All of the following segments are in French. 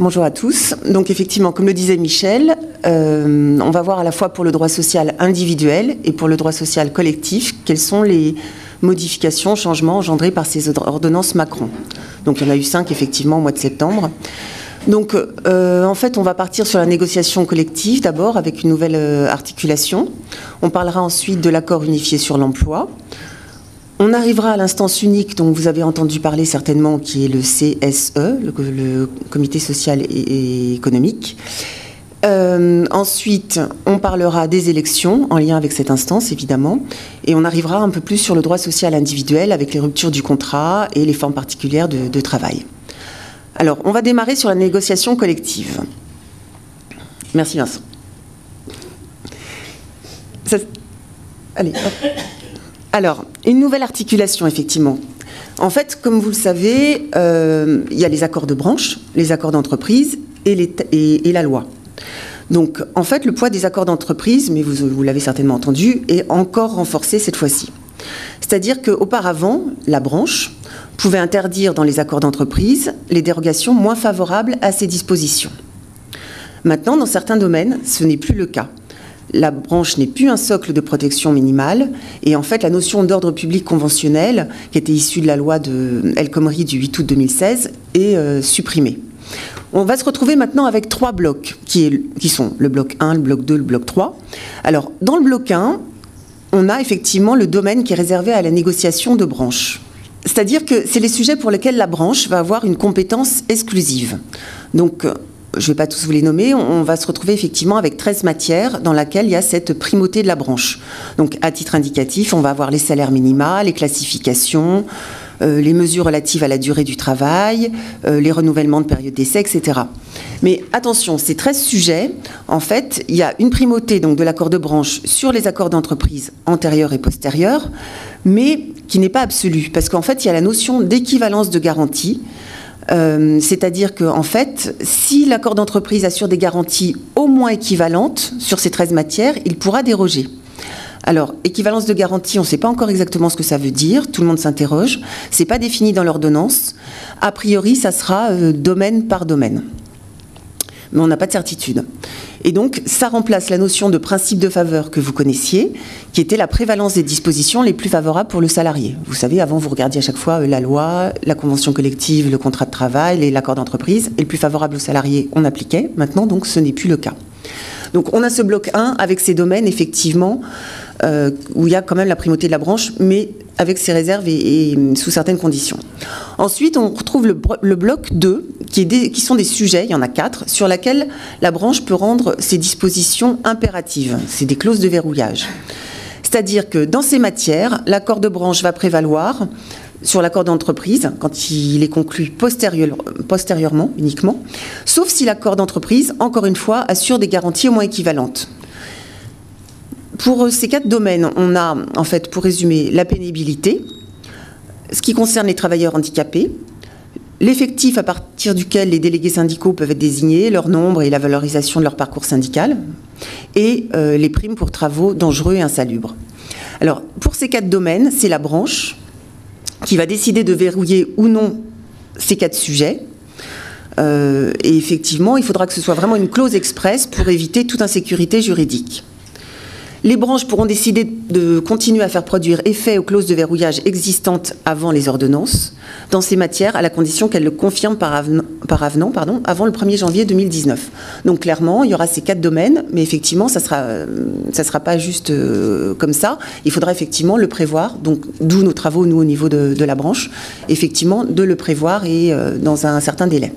Bonjour à tous. Donc effectivement, comme le disait Michel, on va voir à la fois pour le droit social individuel et pour le droit social collectif, quelles sont les modifications, changements engendrés par ces ordonnances Macron. Donc il y en a eu 5 effectivement au mois de septembre. Donc en fait, on va partir sur la négociation collective d'abord avec une nouvelle articulation. On parlera ensuite de l'accord unifié sur l'emploi. On arrivera à l'instance unique dont vous avez entendu parler certainement, qui est le CSE, le Comité social et économique. Ensuite, on parlera des élections en lien avec cette instance, évidemment. Et on arrivera un peu plus sur le droit social individuel avec les ruptures du contrat et les formes particulières de travail. Alors, on va démarrer sur la négociation collective. Merci Vincent. Allez, hop. Alors, une nouvelle articulation, effectivement. En fait, comme vous le savez, il y a les accords de branche, les accords d'entreprise et la loi. Donc, en fait, le poids des accords d'entreprise, mais vous l'avez certainement entendu, est encore renforcé cette fois-ci. C'est-à-dire qu'auparavant, la branche pouvait interdire dans les accords d'entreprise les dérogations moins favorables à ces dispositions. Maintenant, dans certains domaines, ce n'est plus le cas. La branche n'est plus un socle de protection minimale et en fait la notion d'ordre public conventionnel qui était issue de la loi de El Khomri du 8 août 2016 est supprimée. On va se retrouver maintenant avec 3 blocs qui sont le bloc 1, le bloc 2, le bloc 3. Alors dans le bloc 1, on a effectivement le domaine qui est réservé à la négociation de branche. C'est-à-dire que c'est les sujets pour lesquels la branche va avoir une compétence exclusive. Donc je ne vais pas tous vous les nommer, on va se retrouver effectivement avec 13 matières dans lesquelles il y a cette primauté de la branche. Donc à titre indicatif, on va avoir les salaires minima, les classifications, les mesures relatives à la durée du travail, les renouvellements de période d'essai, etc. Mais attention, ces 13 sujets, en fait, il y a une primauté donc, de l'accord de branche sur les accords d'entreprise antérieurs et postérieurs, mais qui n'est pas absolue, parce qu'en fait, il y a la notion d'équivalence de garantie. C'est-à-dire qu'en fait, si l'accord d'entreprise assure des garanties au moins équivalentes sur ces 13 matières, il pourra déroger. Alors, équivalence de garantie, on ne sait pas encore exactement ce que ça veut dire, tout le monde s'interroge, ce n'est pas défini dans l'ordonnance. A priori, ça sera domaine par domaine. Mais on n'a pas de certitude. Et donc, ça remplace la notion de principe de faveur que vous connaissiez, qui était la prévalence des dispositions les plus favorables pour le salarié. Vous savez, avant, vous regardiez à chaque fois la loi, la convention collective, le contrat de travail, l'accord d'entreprise, et le plus favorable au salarié, on appliquait. Maintenant, donc, ce n'est plus le cas. Donc, on a ce bloc 1 avec ces domaines, effectivement, où il y a quand même la primauté de la branche, mais avec ses réserves et sous certaines conditions. Ensuite, on retrouve le bloc 2, qui sont des sujets, il y en a 4, sur lesquels la branche peut rendre ses dispositions impératives. C'est des clauses de verrouillage. C'est-à-dire que dans ces matières, l'accord de branche va prévaloir sur l'accord d'entreprise, quand il est conclu postérieurement uniquement, sauf si l'accord d'entreprise, encore une fois, assure des garanties au moins équivalentes. Pour ces 4 domaines, on a, en fait, pour résumer, la pénibilité, ce qui concerne les travailleurs handicapés, l'effectif à partir duquel les délégués syndicaux peuvent être désignés, leur nombre et la valorisation de leur parcours syndical, et les primes pour travaux dangereux et insalubres. Alors, pour ces 4 domaines, c'est la branche qui va décider de verrouiller ou non ces 4 sujets. Et effectivement, il faudra que ce soit vraiment une clause expresse pour éviter toute insécurité juridique. Les branches pourront décider de continuer à faire produire effet aux clauses de verrouillage existantes avant les ordonnances, dans ces matières, à la condition qu'elles le confirment par avenant avant le 1er janvier 2019. Donc clairement, il y aura ces 4 domaines, mais effectivement, ça sera pas juste comme ça. Il faudra effectivement le prévoir, donc d'où nos travaux, nous, au niveau de la branche, effectivement, de le prévoir et dans un certain délai.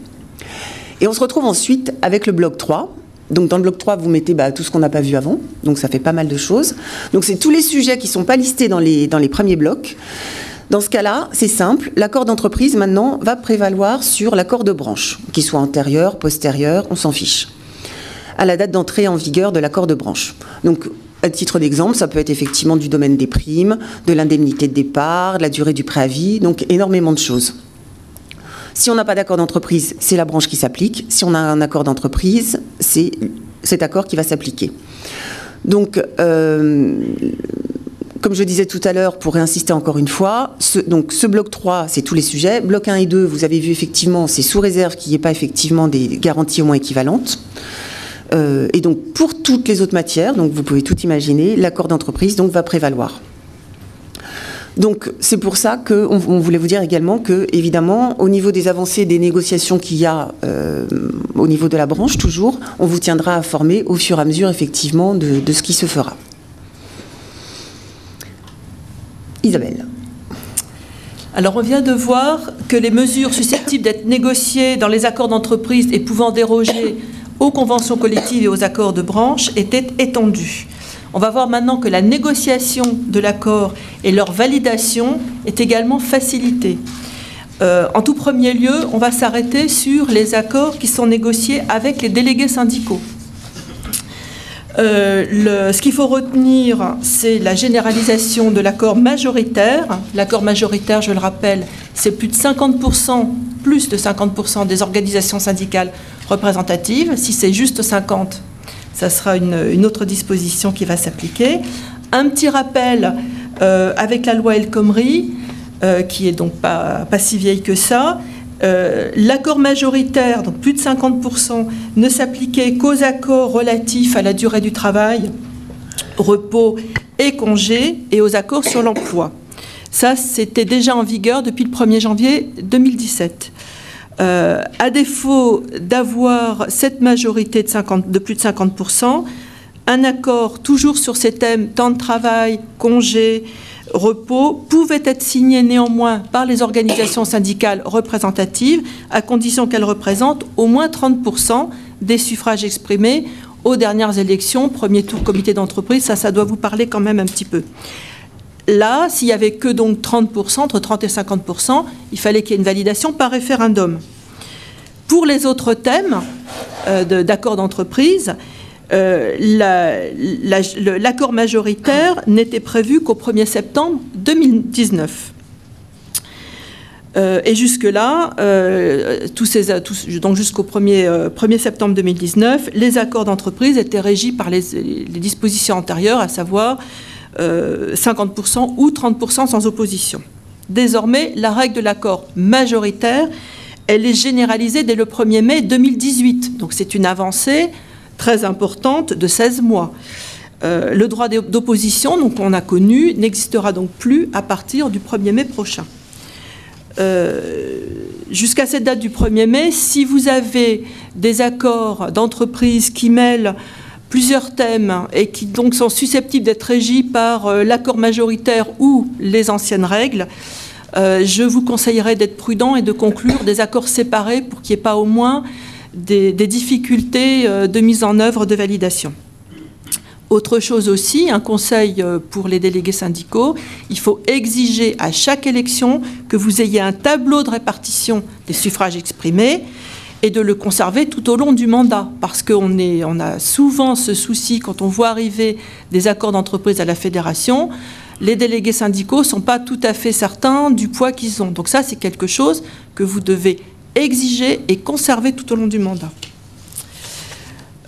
Et on se retrouve ensuite avec le bloc 3. Donc dans le bloc 3, vous mettez tout ce qu'on n'a pas vu avant, donc ça fait pas mal de choses. Donc c'est tous les sujets qui ne sont pas listés dans les premiers blocs. Dans ce cas-là, c'est simple, l'accord d'entreprise maintenant va prévaloir sur l'accord de branche, qu'il soit antérieur, postérieur, on s'en fiche, à la date d'entrée en vigueur de l'accord de branche. Donc à titre d'exemple, ça peut être effectivement du domaine des primes, de l'indemnité de départ, de la durée du préavis, donc énormément de choses. Si on n'a pas d'accord d'entreprise, c'est la branche qui s'applique. Si on a un accord d'entreprise, c'est cet accord qui va s'appliquer. Donc, comme je disais tout à l'heure, pour réinsister encore une fois, donc ce bloc 3, c'est tous les sujets. Bloc 1 et 2, vous avez vu effectivement, c'est sous réserve qu'il n'y ait pas effectivement des garanties au moins équivalentes. Et donc pour toutes les autres matières, donc vous pouvez tout imaginer, l'accord d'entreprise donc va prévaloir. Donc c'est pour ça qu'on voulait vous dire également que, évidemment, au niveau des avancées des négociations qu'il y a au niveau de la branche, toujours, on vous tiendra informé au fur et à mesure effectivement de ce qui se fera. Isabelle. Alors on vient de voir que les mesures susceptibles d'être négociées dans les accords d'entreprise et pouvant déroger aux conventions collectives et aux accords de branche étaient étendues. On va voir maintenant que la négociation de l'accord et leur validation est également facilitée. En tout premier lieu, on va s'arrêter sur les accords qui sont négociés avec les délégués syndicaux. Ce qu'il faut retenir, c'est la généralisation de l'accord majoritaire. L'accord majoritaire, je le rappelle, c'est plus de 50% des organisations syndicales représentatives. Si c'est juste 50%, ça sera une autre disposition qui va s'appliquer. Un petit rappel avec la loi El Khomri, qui est donc pas si vieille que ça. L'accord majoritaire, donc plus de 50%, ne s'appliquait qu'aux accords relatifs à la durée du travail, repos et congés, et aux accords sur l'emploi. Ça, c'était déjà en vigueur depuis le 1er janvier 2017. À défaut d'avoir cette majorité de plus de 50%, un accord toujours sur ces thèmes, temps de travail, congés, repos, pouvait être signé néanmoins par les organisations syndicales représentatives, à condition qu'elles représentent au moins 30% des suffrages exprimés aux dernières élections, premier tour comité d'entreprise, ça doit vous parler quand même un petit peu. Là, s'il n'y avait que donc 30%, entre 30 et 50%, il fallait qu'il y ait une validation par référendum. Pour les autres thèmes d'accords d'entreprise, l'accord majoritaire n'était prévu qu'au 1er septembre 2019. Et jusque-là, donc jusqu'au 1er septembre 2019, les accords d'entreprise étaient régis par les dispositions antérieures, à savoir 50% ou 30% sans opposition. Désormais, la règle de l'accord majoritaire, elle est généralisée dès le 1er mai 2018. Donc c'est une avancée très importante de 16 mois. Le droit d'opposition, donc on a connu, n'existera donc plus à partir du 1er mai prochain. Jusqu'à cette date du 1er mai, si vous avez des accords d'entreprise qui mêlent plusieurs thèmes et qui donc sont susceptibles d'être régis par l'accord majoritaire ou les anciennes règles, je vous conseillerais d'être prudent et de conclure des accords séparés pour qu'il n'y ait pas au moins des difficultés de mise en œuvre de validation. Autre chose aussi, un conseil pour les délégués syndicaux, il faut exiger à chaque élection que vous ayez un tableau de répartition des suffrages exprimés et de le conserver tout au long du mandat, parce qu'on a souvent ce souci quand on voit arriver des accords d'entreprise à la fédération, les délégués syndicaux ne sont pas tout à fait certains du poids qu'ils ont. Donc ça, c'est quelque chose que vous devez exiger et conserver tout au long du mandat.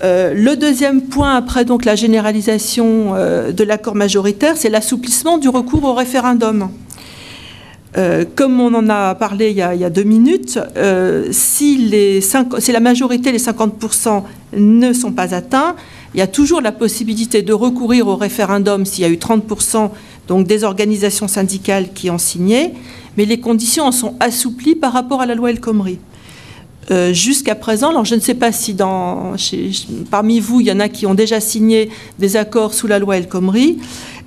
Le deuxième point, après donc la généralisation de l'accord majoritaire, c'est l'assouplissement du recours au référendum. Comme on en a parlé il y a 2 minutes, si la majorité, les 50%, ne sont pas atteints, il y a toujours la possibilité de recourir au référendum s'il y a eu 30% donc des organisations syndicales qui ont signé, mais les conditions en sont assouplies par rapport à la loi El Khomri. Jusqu'à présent, alors je ne sais pas si parmi vous, il y en a qui ont déjà signé des accords sous la loi El Khomri.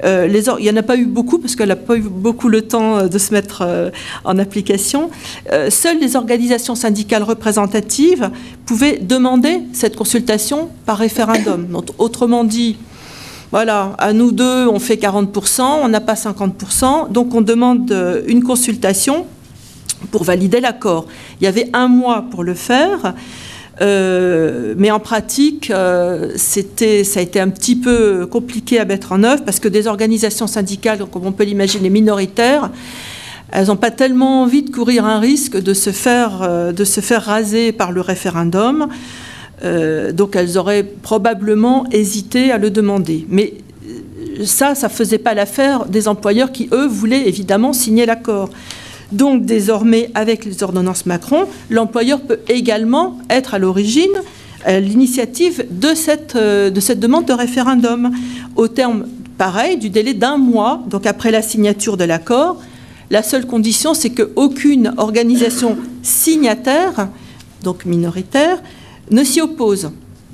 Il n'y en a pas eu beaucoup parce qu'elle n'a pas eu beaucoup le temps de se mettre en application. Seules les organisations syndicales représentatives pouvaient demander cette consultation par référendum. Donc, autrement dit, voilà, à nous deux, on fait 40%, on n'a pas 50%, donc on demande une consultation pour valider l'accord. Il y avait 1 mois pour le faire, mais en pratique, ça a été un petit peu compliqué à mettre en œuvre parce que des organisations syndicales, comme on peut l'imaginer, minoritaires, elles n'ont pas tellement envie de courir un risque de se faire raser par le référendum. Donc elles auraient probablement hésité à le demander. Mais ça ne faisait pas l'affaire des employeurs qui, eux, voulaient évidemment signer l'accord. Donc, désormais, avec les ordonnances Macron, l'employeur peut également être à l'origine, à l'initiative de cette demande de référendum, au terme, pareil, du délai d'1 mois, donc après la signature de l'accord. La seule condition, c'est qu'aucune organisation signataire, donc minoritaire, ne s'y oppose.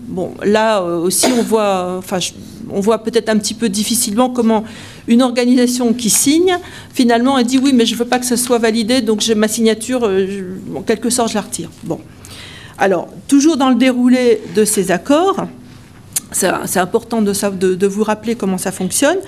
Bon, là aussi, on voit peut-être un petit peu difficilement comment une organisation qui signe, finalement, elle dit oui, mais je ne veux pas que ça soit validé, donc ma signature, en quelque sorte, je la retire. Bon. Alors, toujours dans le déroulé de ces accords, c'est important de vous rappeler comment ça fonctionne.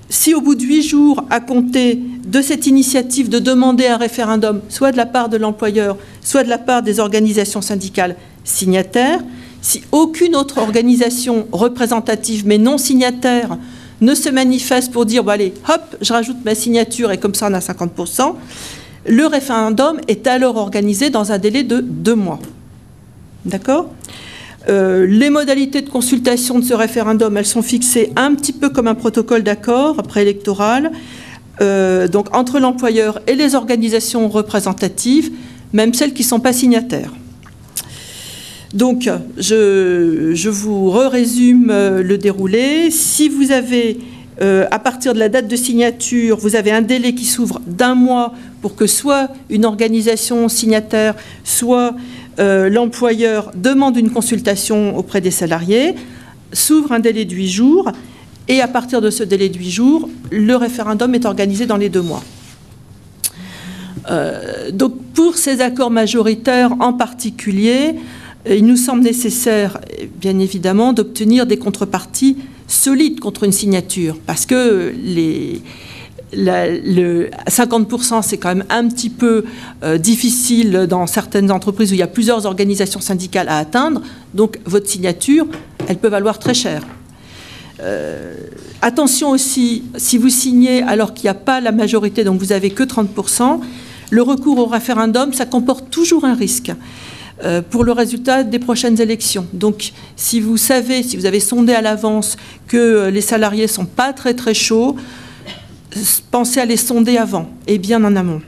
Si au bout de 8 jours, à compter de cette initiative de demander un référendum, soit de la part de l'employeur, soit de la part des organisations syndicales signataires, si aucune autre organisation représentative mais non signataire ne se manifeste pour dire, bon, allez, hop, je rajoute ma signature et comme ça on a 50%, le référendum est alors organisé dans un délai de 2 mois. D'accord ? Les modalités de consultation de ce référendum, elles sont fixées un petit peu comme un protocole d'accord préélectoral, donc entre l'employeur et les organisations représentatives, même celles qui ne sont pas signataires. Donc, je vous résume le déroulé. Si vous avez, à partir de la date de signature, vous avez un délai qui s'ouvre d'1 mois pour que soit une organisation signataire, soit l'employeur demande une consultation auprès des salariés, s'ouvre un délai de 8 jours, et à partir de ce délai de 8 jours, le référendum est organisé dans les 2 mois. Donc, pour ces accords majoritaires en particulier, il nous semble nécessaire, bien évidemment, d'obtenir des contreparties solides contre une signature, parce que le 50%, c'est quand même un petit peu difficile dans certaines entreprises où il y a plusieurs organisations syndicales à atteindre, donc votre signature, elle peut valoir très cher. Attention aussi, si vous signez alors qu'il n'y a pas la majorité, donc vous n'avez que 30%, le recours au référendum, ça comporte toujours un risque pour le résultat des prochaines élections. Donc, si vous savez, si vous avez sondé à l'avance que les salariés ne sont pas très très chauds, pensez à les sonder avant et bien en amont.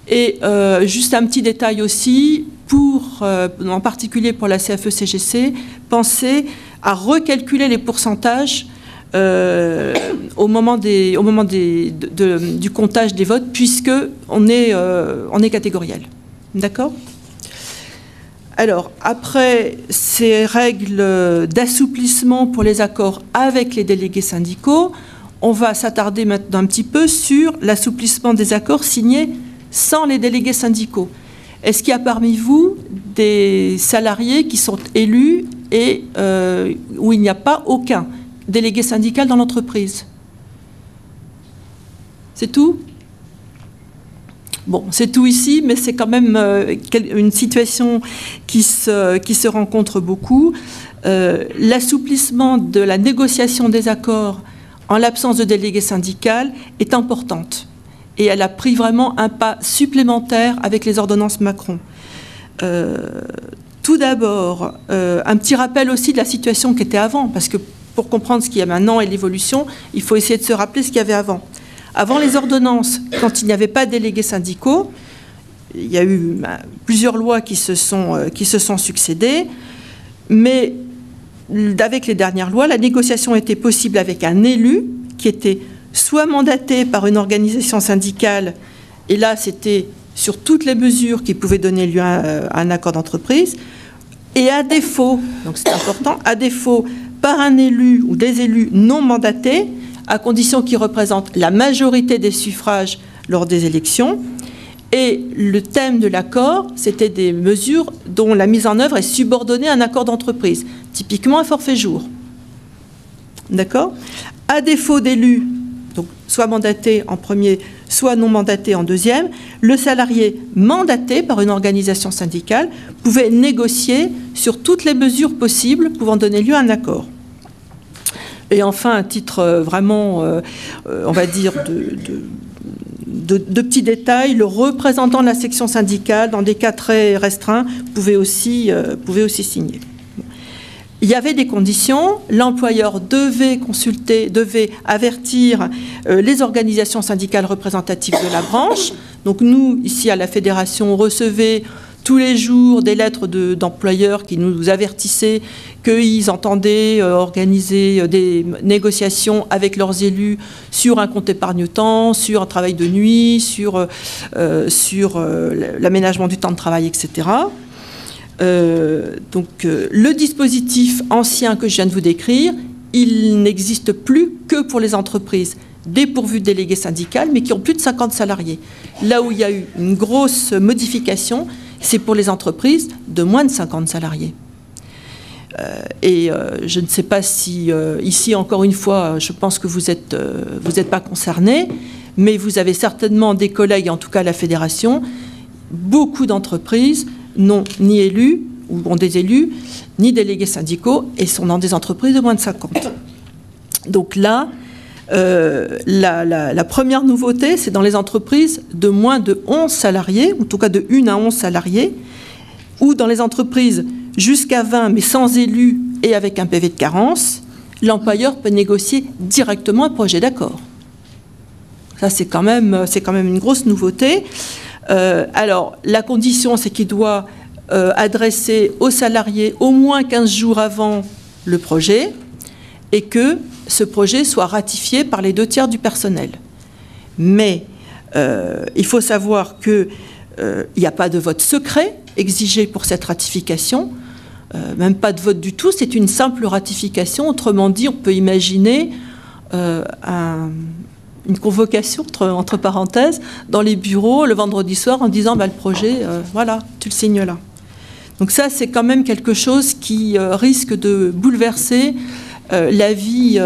Et juste un petit détail aussi, en particulier pour la CFE-CGC, pensez à recalculer les pourcentages au moment du comptage des votes, puisque on est catégoriel. D'accord ? Alors, après ces règles d'assouplissement pour les accords avec les délégués syndicaux, on va s'attarder maintenant un petit peu sur l'assouplissement des accords signés sans les délégués syndicaux. Est-ce qu'il y a parmi vous des salariés qui sont élus et où il n'y a pas aucun délégué syndical dans l'entreprise? C'est tout ? Bon, c'est tout ici, mais c'est quand même une situation qui se rencontre beaucoup. L'assouplissement de la négociation des accords en l'absence de délégué syndical est importante. Et elle a pris vraiment un pas supplémentaire avec les ordonnances Macron. Tout d'abord, un petit rappel aussi de la situation qui était avant, parce que pour comprendre ce qu'il y a maintenant et l'évolution, il faut essayer de se rappeler ce qu'il y avait avant. Avant les ordonnances, quand il n'y avait pas de délégués syndicaux, il y a eu plusieurs lois qui se sont succédées, mais avec les dernières lois, la négociation était possible avec un élu qui était soit mandaté par une organisation syndicale, et là c'était sur toutes les mesures qui pouvaient donner lieu à un accord d'entreprise, et à défaut, donc c'est important, à défaut par un élu ou des élus non mandatés, à condition qu'ils représentent la majorité des suffrages lors des élections. Et le thème de l'accord, c'était des mesures dont la mise en œuvre est subordonnée à un accord d'entreprise, typiquement un forfait jour. D'accord ? À défaut d'élus, donc soit mandaté en premier, soit non mandaté en deuxième, le salarié mandaté par une organisation syndicale pouvait négocier sur toutes les mesures possibles pouvant donner lieu à un accord. Et enfin, à titre vraiment, on va dire, de petits détails, le représentant de la section syndicale, dans des cas très restreints, pouvait aussi signer. il y avait des conditions. L'employeur devait avertir les organisations syndicales représentatives de la branche. Donc nous, ici à la Fédération, on recevait tous les jours des lettres d'employeurs qui nous avertissaient qu'ils entendaient organiser des négociations avec leurs élus sur un compte épargne-temps, sur un travail de nuit, sur l'aménagement du temps de travail, etc. Le dispositif ancien que je viens de vous décrire, il n'existe plus que pour les entreprises dépourvues de délégués syndicales, mais qui ont plus de 50 salariés. Là où il y a eu une grosse modification, c'est pour les entreprises de moins de 50 salariés. Je ne sais pas si, ici, encore une fois, je pense que vous n'êtes pas concernés, mais vous avez certainement des collègues, en tout cas à la Fédération, beaucoup d'entreprises n'ont ni élus, ou ont des élus, ni délégués syndicaux, et sont dans des entreprises de moins de 50. Donc là, la première nouveauté, c'est dans les entreprises de moins de 11 salariés, en tout cas de 1 à 11 salariés, ou dans les entreprises jusqu'à 20, mais sans élus et avec un PV de carence, l'employeur peut négocier directement un projet d'accord. Ça, c'est quand même une grosse nouveauté. Alors, la condition, c'est qu'il doit adresser aux salariés au moins 15 jours avant le projet et que ce projet soit ratifié par les 2/3 du personnel. Mais il faut savoir qu'il n'y a pas de vote secret exigé pour cette ratification, même pas de vote du tout, c'est une simple ratification. Autrement dit, on peut imaginer une convocation, entre parenthèses, dans les bureaux le vendredi soir en disant le projet, voilà, tu le signes là. Donc ça, c'est quand même quelque chose qui risque de bouleverser les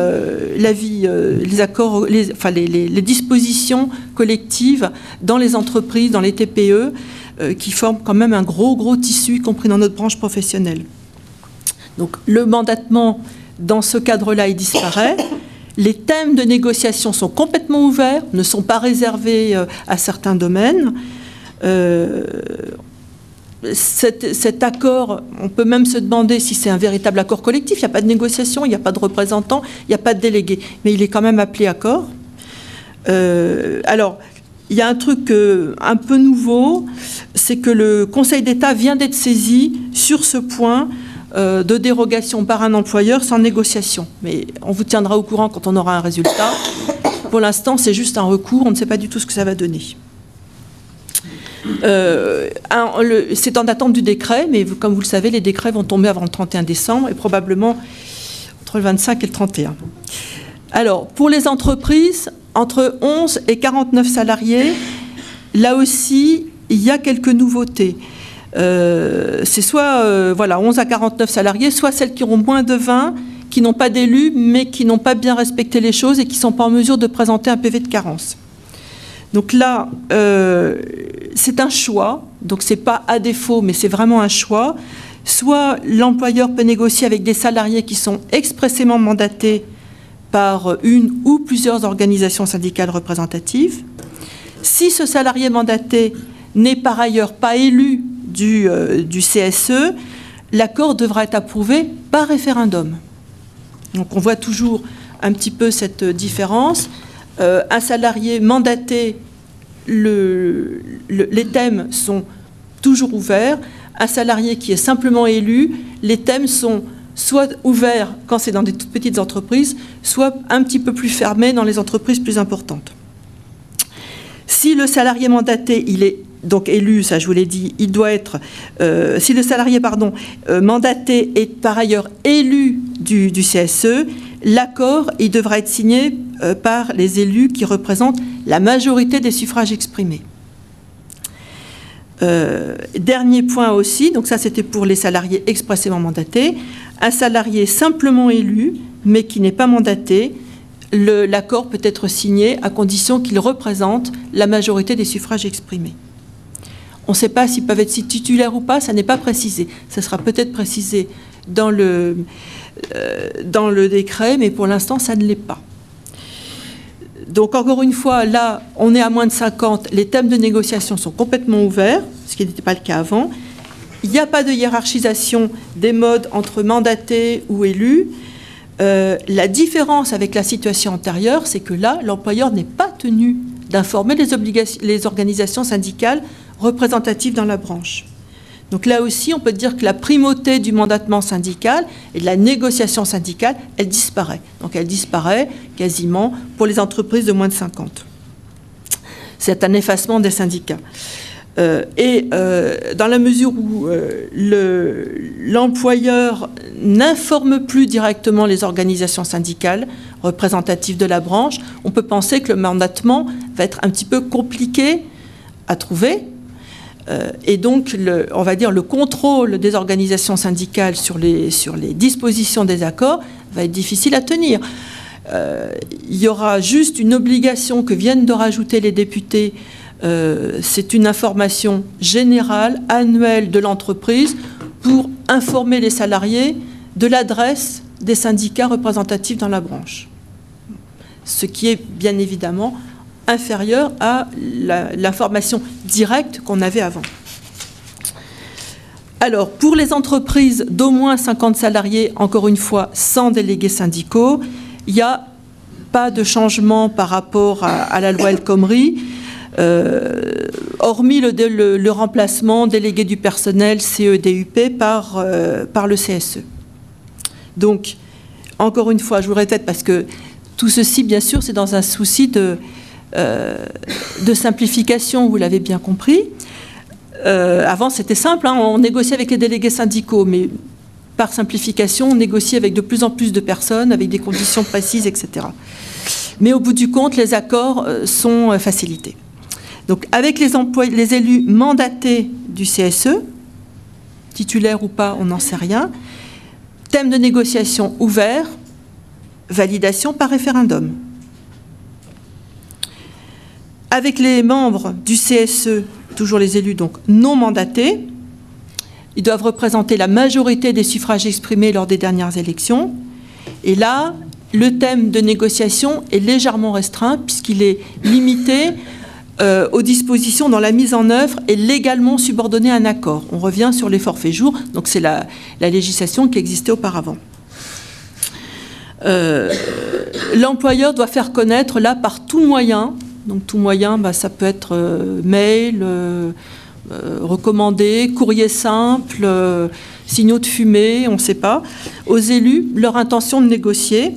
accords, les dispositions collectives dans les entreprises, dans les TPE, qui forment quand même un gros tissu, y compris dans notre branche professionnelle. Donc le mandatement, dans ce cadre-là, il disparaît. Les thèmes de négociation sont complètement ouverts, ne sont pas réservés à certains domaines. Cet accord, on peut même se demander si c'est un véritable accord collectif. Il n'y a pas de négociation, il n'y a pas de représentants, il n'y a pas de délégués. Mais il est quand même appelé accord. Alors, il y a un truc un peu nouveau, c'est que le Conseil d'État vient d'être saisi sur ce point de dérogation par un employeur sans négociation. Mais on vous tiendra au courant quand on aura un résultat. Pour l'instant, c'est juste un recours, on ne sait pas du tout ce que ça va donner. C'est en attente du décret, mais comme vous le savez, les décrets vont tomber avant le 31 décembre et probablement entre le 25 et le 31. Alors, pour les entreprises, entre 11 et 49 salariés, là aussi, il y a quelques nouveautés. C'est soit 11 à 49 salariés, soit celles qui auront moins de 20, qui n'ont pas d'élus, mais qui n'ont pas bien respecté les choses et qui ne sont pas en mesure de présenter un PV de carence. Donc là, c'est un choix, donc ce n'est pas à défaut, mais c'est vraiment un choix. Soit l'employeur peut négocier avec des salariés qui sont expressément mandatés par une ou plusieurs organisations syndicales représentatives. Si ce salarié mandaté n'est par ailleurs pas élu du CSE, l'accord devra être approuvé par référendum. Donc on voit toujours un petit peu cette différence. Un salarié mandaté, les thèmes sont toujours ouverts. Un salarié qui est simplement élu, les thèmes sont soit ouverts quand c'est dans des toutes petites entreprises, soit un petit peu plus fermés dans les entreprises plus importantes. Si le salarié mandaté, il est donc élu, ça je vous l'ai dit, il doit être... si le salarié, mandaté est par ailleurs élu du CSE, l'accord, il devra être signé par les élus qui représentent la majorité des suffrages exprimés. Dernier point aussi, donc ça c'était pour les salariés expressément mandatés, un salarié simplement élu, mais qui n'est pas mandaté, l'accord peut être signé à condition qu'il représente la majorité des suffrages exprimés. On ne sait pas s'ils peuvent être titulaires ou pas, ça n'est pas précisé. Ça sera peut-être précisé dans le décret, mais pour l'instant, ça ne l'est pas. Donc, encore une fois, là, on est à moins de 50. Les thèmes de négociation sont complètement ouverts, ce qui n'était pas le cas avant. il n'y a pas de hiérarchisation des modes entre mandatés ou élus. La différence avec la situation antérieure, c'est que là, l'employeur n'est pas tenu d'informer les organisations syndicales représentatives dans la branche. Donc là aussi, on peut dire que la primauté du mandatement syndical et de la négociation syndicale, elle disparaît. Donc elle disparaît quasiment pour les entreprises de moins de 50. C'est un effacement des syndicats. Dans la mesure où l'employeur n'informe plus directement les organisations syndicales représentatives de la branche, on peut penser que le mandatement va être un petit peu compliqué à trouver. Et donc, on va dire, le contrôle des organisations syndicales sur les dispositions des accords va être difficile à tenir. Il y aura juste une obligation que viennent de rajouter les députés. C'est une information générale, annuelle de l'entreprise pour informer les salariés de l'adresse des syndicats représentatifs dans la branche. Ce qui est bien évidemment inférieur à l'information directe qu'on avait avant. Alors, pour les entreprises d'au moins 50 salariés, encore une fois, sans délégués syndicaux, il n'y a pas de changement par rapport à la loi El Khomri, hormis le remplacement délégué du personnel CEDUP par le CSE. Donc, encore une fois, je vous répète, parce que tout ceci, bien sûr, c'est dans un souci de simplification, vous l'avez bien compris. Avant, c'était simple, hein, on négociait avec les délégués syndicaux, mais par simplification, on négocie avec de plus en plus de personnes, avec des conditions précises, etc. Mais au bout du compte, les accords sont facilités. Donc, avec les élus mandatés du CSE, titulaires ou pas, on n'en sait rien, thème de négociation ouvert, validation par référendum. Avec les membres du CSE, toujours les élus donc non mandatés, ils doivent représenter la majorité des suffrages exprimés lors des dernières élections. Et là, le thème de négociation est légèrement restreint puisqu'il est limité aux dispositions dont la mise en œuvre est légalement subordonnée à un accord. On revient sur les forfaits jours, donc c'est la législation qui existait auparavant. L'employeur doit faire connaître là par tout moyen. Donc tout moyen, ça peut être mail, recommandé, courrier simple, signaux de fumée, on ne sait pas, aux élus leur intention de négocier.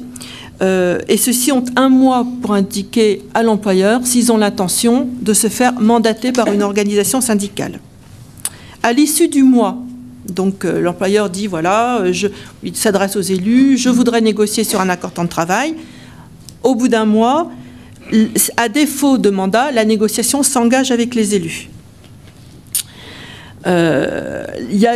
Et ceux-ci ont 1 mois pour indiquer à l'employeur s'ils ont l'intention de se faire mandater par une organisation syndicale. À l'issue du mois, donc l'employeur dit, voilà, il s'adresse aux élus, je voudrais négocier sur un accord temps de travail. Au bout d'1 mois, à défaut de mandat, la négociation s'engage avec les élus. Il y a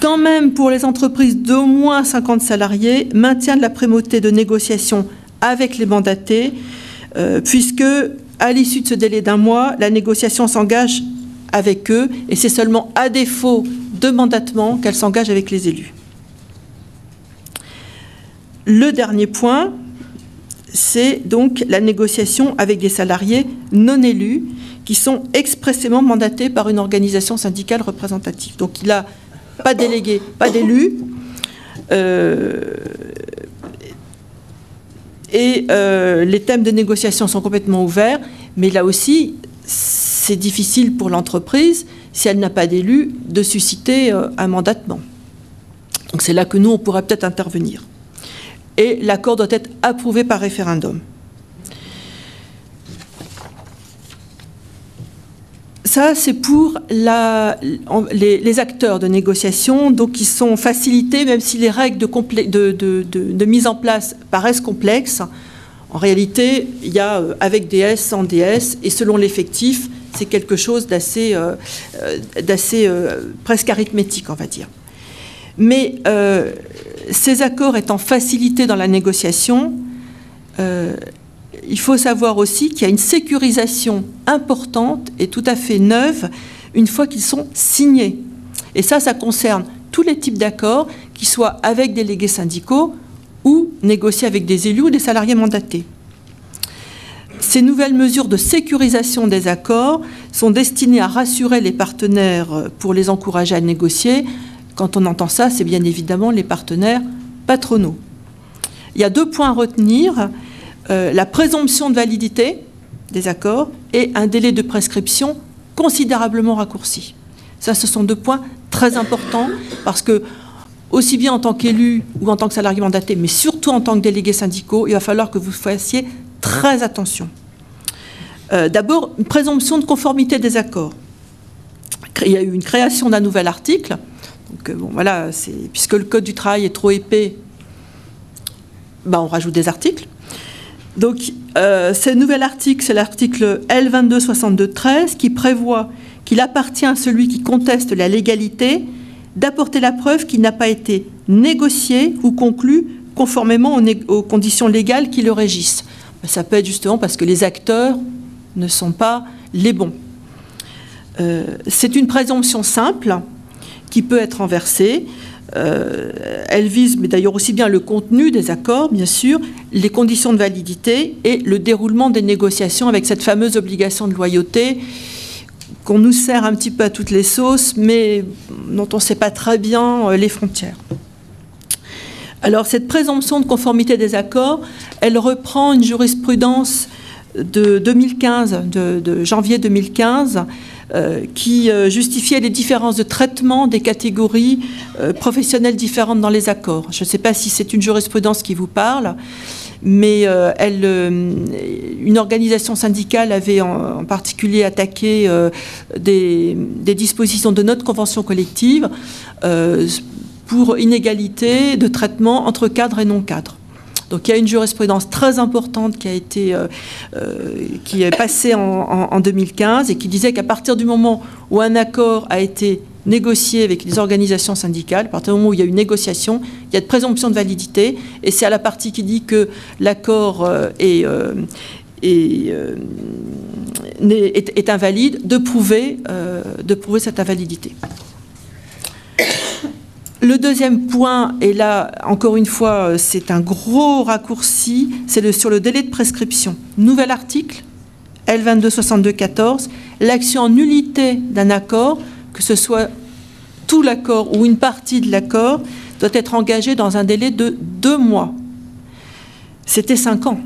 quand même pour les entreprises d'au moins 50 salariés, maintien de la primauté de négociation avec les mandatés, puisque à l'issue de ce délai d'1 mois, la négociation s'engage avec eux, et c'est seulement à défaut de mandatement qu'elle s'engage avec les élus. Le dernier point, c'est donc la négociation avec des salariés non élus qui sont expressément mandatés par une organisation syndicale représentative. Donc il n'a pas de délégué, pas d'élu. Les thèmes de négociation sont complètement ouverts, mais là aussi, c'est difficile pour l'entreprise, si elle n'a pas d'élu, de susciter un mandatement. Donc c'est là que nous, on pourrait peut-être intervenir. Et l'accord doit être approuvé par référendum. Ça, c'est pour les acteurs de négociation, donc qui sont facilités, même si les règles de mise en place paraissent complexes. En réalité, il y a avec DS, sans DS, et selon l'effectif, c'est quelque chose d'assez presque arithmétique, on va dire. Mais ces accords étant facilités dans la négociation, il faut savoir aussi qu'il y a une sécurisation importante et tout à fait neuve une fois qu'ils sont signés. Et ça concerne tous les types d'accords, qu'ils soient avec délégués syndicaux ou négociés avec des élus ou des salariés mandatés. Ces nouvelles mesures de sécurisation des accords sont destinées à rassurer les partenaires pour les encourager à négocier. Quand on entend ça, c'est bien évidemment les partenaires patronaux. Il y a 2 points à retenir, la présomption de validité des accords et un délai de prescription considérablement raccourci. Ça, ce sont 2 points très importants parce que, aussi bien en tant qu'élu ou en tant que salarié mandaté, mais surtout en tant que délégués syndicaux, il va falloir que vous fassiez très attention. D'abord, une présomption de conformité des accords. Il y a eu une création d'un nouvel article. Donc, bon, voilà, puisque le Code du travail est trop épais, on rajoute des articles. Donc, ce nouvel article, c'est l'article L2262-13 qui prévoit qu'il appartient à celui qui conteste la légalité d'apporter la preuve qu'il n'a pas été négocié ou conclu conformément aux conditions légales qui le régissent. Ça peut être justement parce que les acteurs ne sont pas les bons. C'est une présomption simple qui peut être renversée. Elle vise, mais d'ailleurs aussi bien le contenu des accords, bien sûr, les conditions de validité et le déroulement des négociations avec cette fameuse obligation de loyauté qu'on nous sert un petit peu à toutes les sauces, mais dont on ne sait pas très bien les frontières. Alors, cette présomption de conformité des accords, elle reprend une jurisprudence de 2015, de janvier 2015, qui justifiait les différences de traitement des catégories professionnelles différentes dans les accords. Je ne sais pas si c'est une jurisprudence qui vous parle, mais une organisation syndicale avait en particulier attaqué des dispositions de notre convention collective pour inégalité de traitement entre cadres et non-cadres. Donc il y a une jurisprudence très importante qui est passée en 2015 et qui disait qu'à partir du moment où un accord a été négocié avec les organisations syndicales, à partir du moment où il y a une négociation, il y a de présomption de validité, et c'est à la partie qui dit que l'accord est invalide de prouver cette invalidité. Le deuxième point, et là, encore une fois, c'est un gros raccourci, c'est sur le délai de prescription. Nouvel article, L2262-14, l'action en nullité d'un accord, que ce soit tout l'accord ou une partie de l'accord, doit être engagée dans un délai de 2 mois. C'était 5 ans.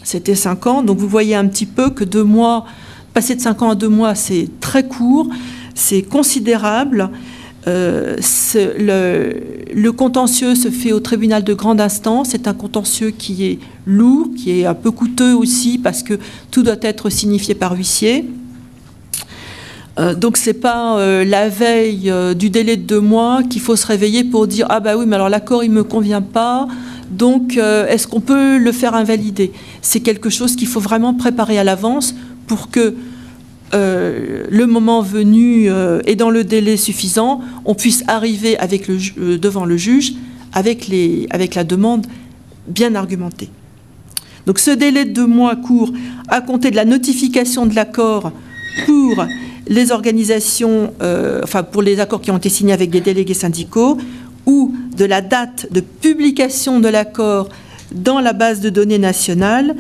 C'était 5 ans, donc vous voyez un petit peu que 2 mois, passer de 5 ans à 2 mois, c'est très court, c'est considérable. Le contentieux se fait au tribunal de grande instance. C'est un contentieux qui est lourd, qui est un peu coûteux aussi parce que tout doit être signifié par huissier. Donc c'est pas la veille du délai de 2 mois qu'il faut se réveiller pour dire ah bah oui mais alors l'accord il me convient pas, donc est-ce qu'on peut le faire invalider? C'est quelque chose qu'il faut vraiment préparer à l'avance pour que le moment venu et dans le délai suffisant, on puisse arriver avec devant le juge avec la demande bien argumentée. Donc ce délai de 2 mois court à compter de la notification de l'accord pour les organisations, pour les accords qui ont été signés avec des délégués syndicaux, ou de la date de publication de l'accord dans la base de données nationale,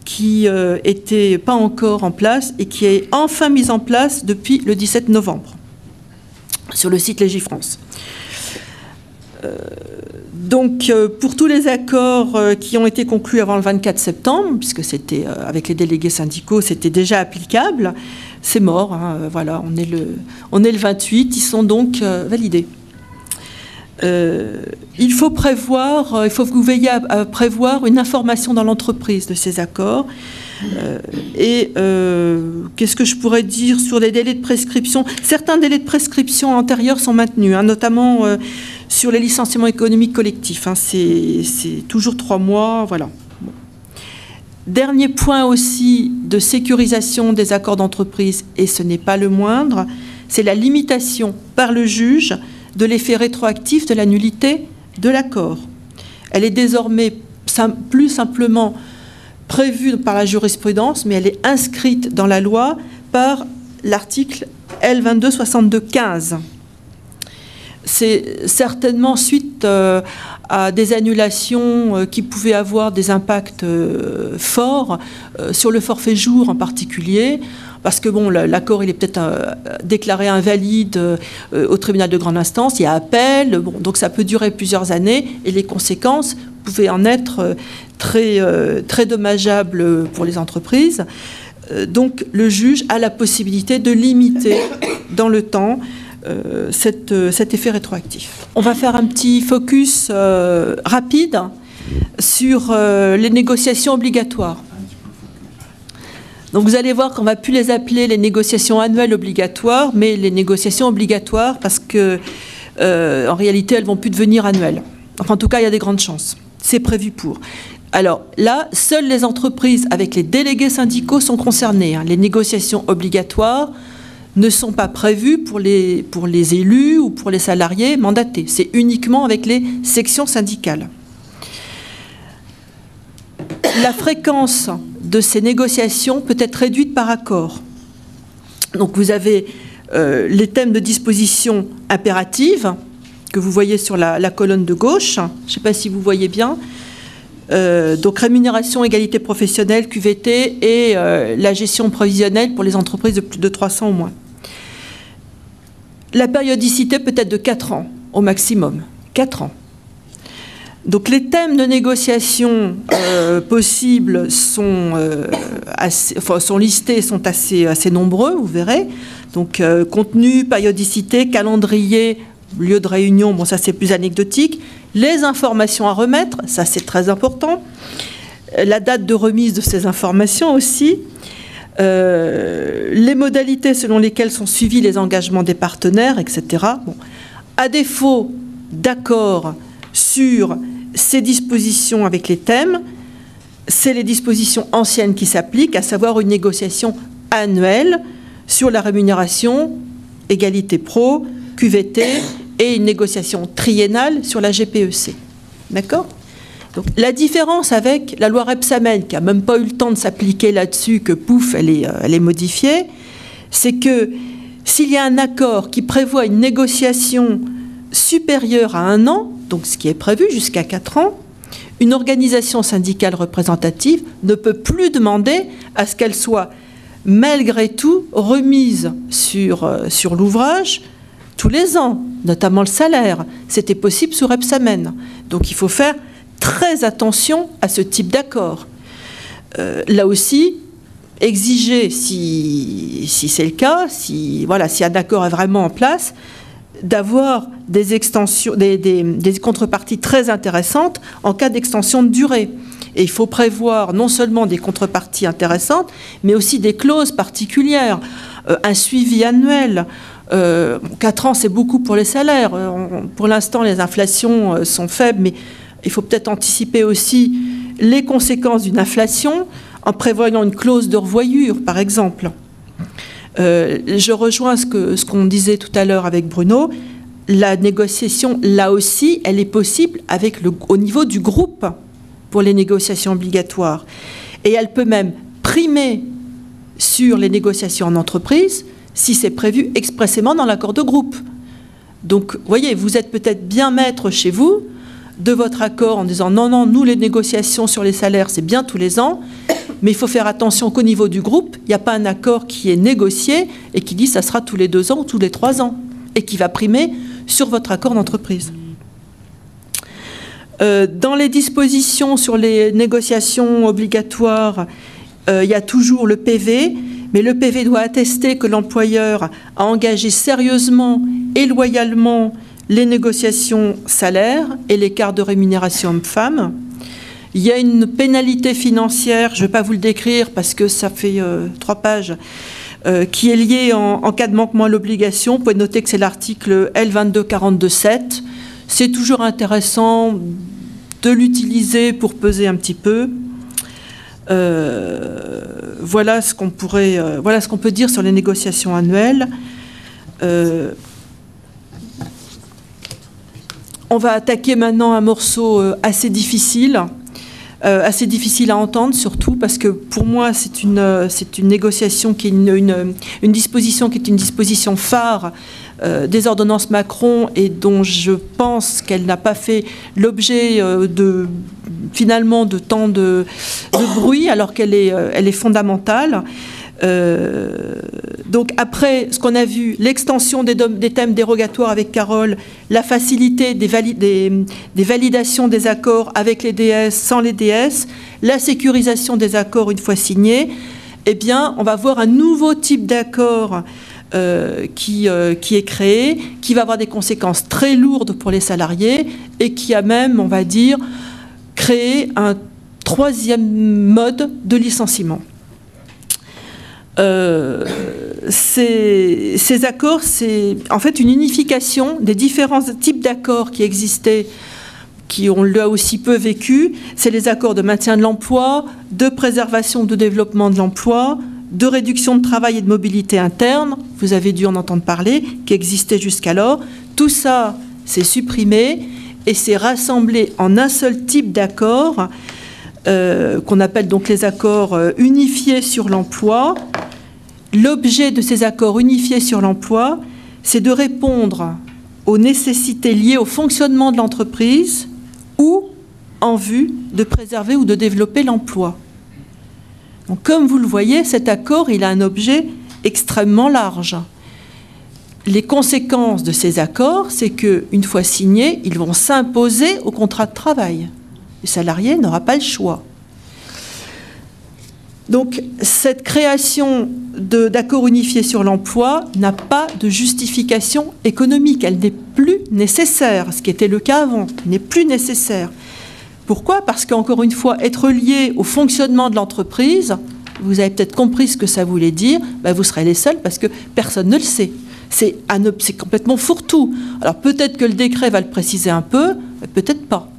qui n'était pas encore en place et qui est enfin mise en place depuis le 17 novembre sur le site Légifrance. Donc, pour tous les accords qui ont été conclus avant le 24 septembre, puisque c'était avec les délégués syndicaux, c'était déjà applicable, c'est mort. Hein, voilà, on est le 28, ils sont donc validés. Il faut que vous veilliez à prévoir une information dans l'entreprise de ces accords. Qu'est-ce que je pourrais dire sur les délais de prescription? Certains délais de prescription antérieurs sont maintenus, hein, notamment sur les licenciements économiques collectifs. Hein, c'est toujours 3 mois, voilà. Bon. Dernier point aussi de sécurisation des accords d'entreprise, et ce n'est pas le moindre, c'est la limitation par le juge de l'effet rétroactif de la nullité de l'accord. Elle est désormais plus simplement prévue par la jurisprudence, mais elle est inscrite dans la loi par l'article L2262-15. c'est certainement suite à des annulations qui pouvaient avoir des impacts forts sur le forfait jour en particulier, parce que bon, l'accord il est peut-être déclaré invalide au tribunal de grande instance, il y a appel, bon, donc ça peut durer plusieurs années et les conséquences pouvaient en être très dommageables pour les entreprises. Donc le juge a la possibilité de limiter dans le temps cet effet rétroactif. On va faire un petit focus rapide sur les négociations obligatoires. Donc vous allez voir qu'on ne va plus les appeler les négociations annuelles obligatoires, mais les négociations obligatoires parce que en réalité elles ne vont plus devenir annuelles. Enfin, en tout cas, il y a des grandes chances. C'est prévu pour. Alors là, seules les entreprises avec les délégués syndicaux sont concernées. Les négociations obligatoires ne sont pas prévues pour les élus ou pour les salariés mandatés. C'est uniquement avec les sections syndicales. La fréquence de ces négociations peut être réduite par accord. Donc vous avez les thèmes de disposition impératives que vous voyez sur la colonne de gauche. Je ne sais pas si vous voyez bien. Donc rémunération, égalité professionnelle, QVT et la gestion prévisionnelle pour les entreprises de plus de 300 au moins. La périodicité peut être de 4 ans au maximum. 4 ans. Donc les thèmes de négociation possibles sont listés, sont assez nombreux, vous verrez. Donc contenu, périodicité, calendrier, lieu de réunion, bon ça c'est plus anecdotique. Les informations à remettre, ça c'est très important. La date de remise de ces informations aussi. Les modalités selon lesquelles sont suivis les engagements des partenaires, etc. Bon. À défaut d'accord sur ces dispositions avec les thèmes, c'est les dispositions anciennes qui s'appliquent, à savoir une négociation annuelle sur la rémunération, égalité pro, QVT, et une négociation triennale sur la GPEC. D'accord ? Donc, la différence avec la loi Rebsamen, qui n'a même pas eu le temps de s'appliquer là-dessus, que pouf, elle est modifiée, c'est que s'il y a un accord qui prévoit une négociation supérieure à 1 an, donc ce qui est prévu jusqu'à 4 ans, une organisation syndicale représentative ne peut plus demander à ce qu'elle soit malgré tout remise sur l'ouvrage tous les ans, notamment le salaire. C'était possible sous Rebsamen. Donc il faut faire très attention à ce type d'accord. Là aussi, exiger, si c'est le cas, si un accord est vraiment en place, d'avoir des extensions, des contreparties très intéressantes en cas d'extension de durée. Et il faut prévoir non seulement des contreparties intéressantes, mais aussi des clauses particulières, un suivi annuel. 4 ans, c'est beaucoup pour les salaires. Pour l'instant, les inflations sont faibles, mais il faut peut-être anticiper aussi les conséquences d'une inflation en prévoyant une clause de revoyure, par exemple. Je rejoins ce qu'on disait tout à l'heure avec Bruno. La négociation, là aussi, elle est possible au niveau du groupe pour les négociations obligatoires. Et elle peut même primer sur les négociations en entreprise si c'est prévu expressément dans l'accord de groupe. Donc, vous voyez, vous êtes peut-être bien maître chez vous de votre accord en disant non, nous, les négociations sur les salaires, c'est bien tous les ans, mais il faut faire attention qu'au niveau du groupe, il n'y a pas un accord qui est négocié et qui dit ça sera tous les 2 ans ou tous les 3 ans et qui va primer sur votre accord d'entreprise. Dans les dispositions sur les négociations obligatoires, il y a toujours le PV, mais le PV doit attester que l'employeur a engagé sérieusement et loyalement les négociations salaires et l'écart de rémunération homme-femme. Il y a une pénalité financière, je ne vais pas vous le décrire parce que ça fait 3 pages, qui est liée en cas de manquement à l'obligation. Vous pouvez noter que c'est l'article L2242-7. C'est toujours intéressant de l'utiliser pour peser un petit peu. Voilà ce qu'on peut dire sur les négociations annuelles. On va attaquer maintenant un morceau assez difficile. assez difficile à entendre, surtout parce que pour moi, c'est une négociation qui est une disposition qui est une disposition phare des ordonnances Macron et dont je pense qu'elle n'a pas fait l'objet finalement de tant de bruit, alors qu'elle est fondamentale. Donc après ce qu'on a vu, l'extension des thèmes dérogatoires avec Carole, la facilité des validations des accords avec les DS, sans les DS, la sécurisation des accords une fois signés, eh bien on va voir un nouveau type d'accord qui est créé, qui va avoir des conséquences très lourdes pour les salariés et qui a même, on va dire, créé un troisième mode de licenciement. Ces accords, c'est en fait une unification des différents types d'accords qui existaient, qui ont là aussi peu vécu. C'est les accords de maintien de l'emploi, de préservation, de développement de l'emploi, de réduction de travail et de mobilité interne, vous avez dû en entendre parler, qui existaient jusqu'alors. Tout ça, c'est supprimé et c'est rassemblé en un seul type d'accord, qu'on appelle donc les accords unifiés sur l'emploi. L'objet de ces accords unifiés sur l'emploi, c'est de répondre aux nécessités liées au fonctionnement de l'entreprise ou en vue de préserver ou de développer l'emploi. Donc, comme vous le voyez, cet accord, il a un objet extrêmement large. Les conséquences de ces accords, c'est qu'une fois signés, ils vont s'imposer au contrat de travail. Le salarié n'aura pas le choix. Donc, cette création d'accords unifiés sur l'emploi n'a pas de justification économique. Elle n'est plus nécessaire. Ce qui était le cas avant n'est plus nécessaire. Pourquoi ? Parce qu'encore une fois, être lié au fonctionnement de l'entreprise, vous avez peut-être compris ce que ça voulait dire, ben vous serez les seuls parce que personne ne le sait. C'est complètement fourre-tout. Alors peut-être que le décret va le préciser un peu, mais peut-être pas.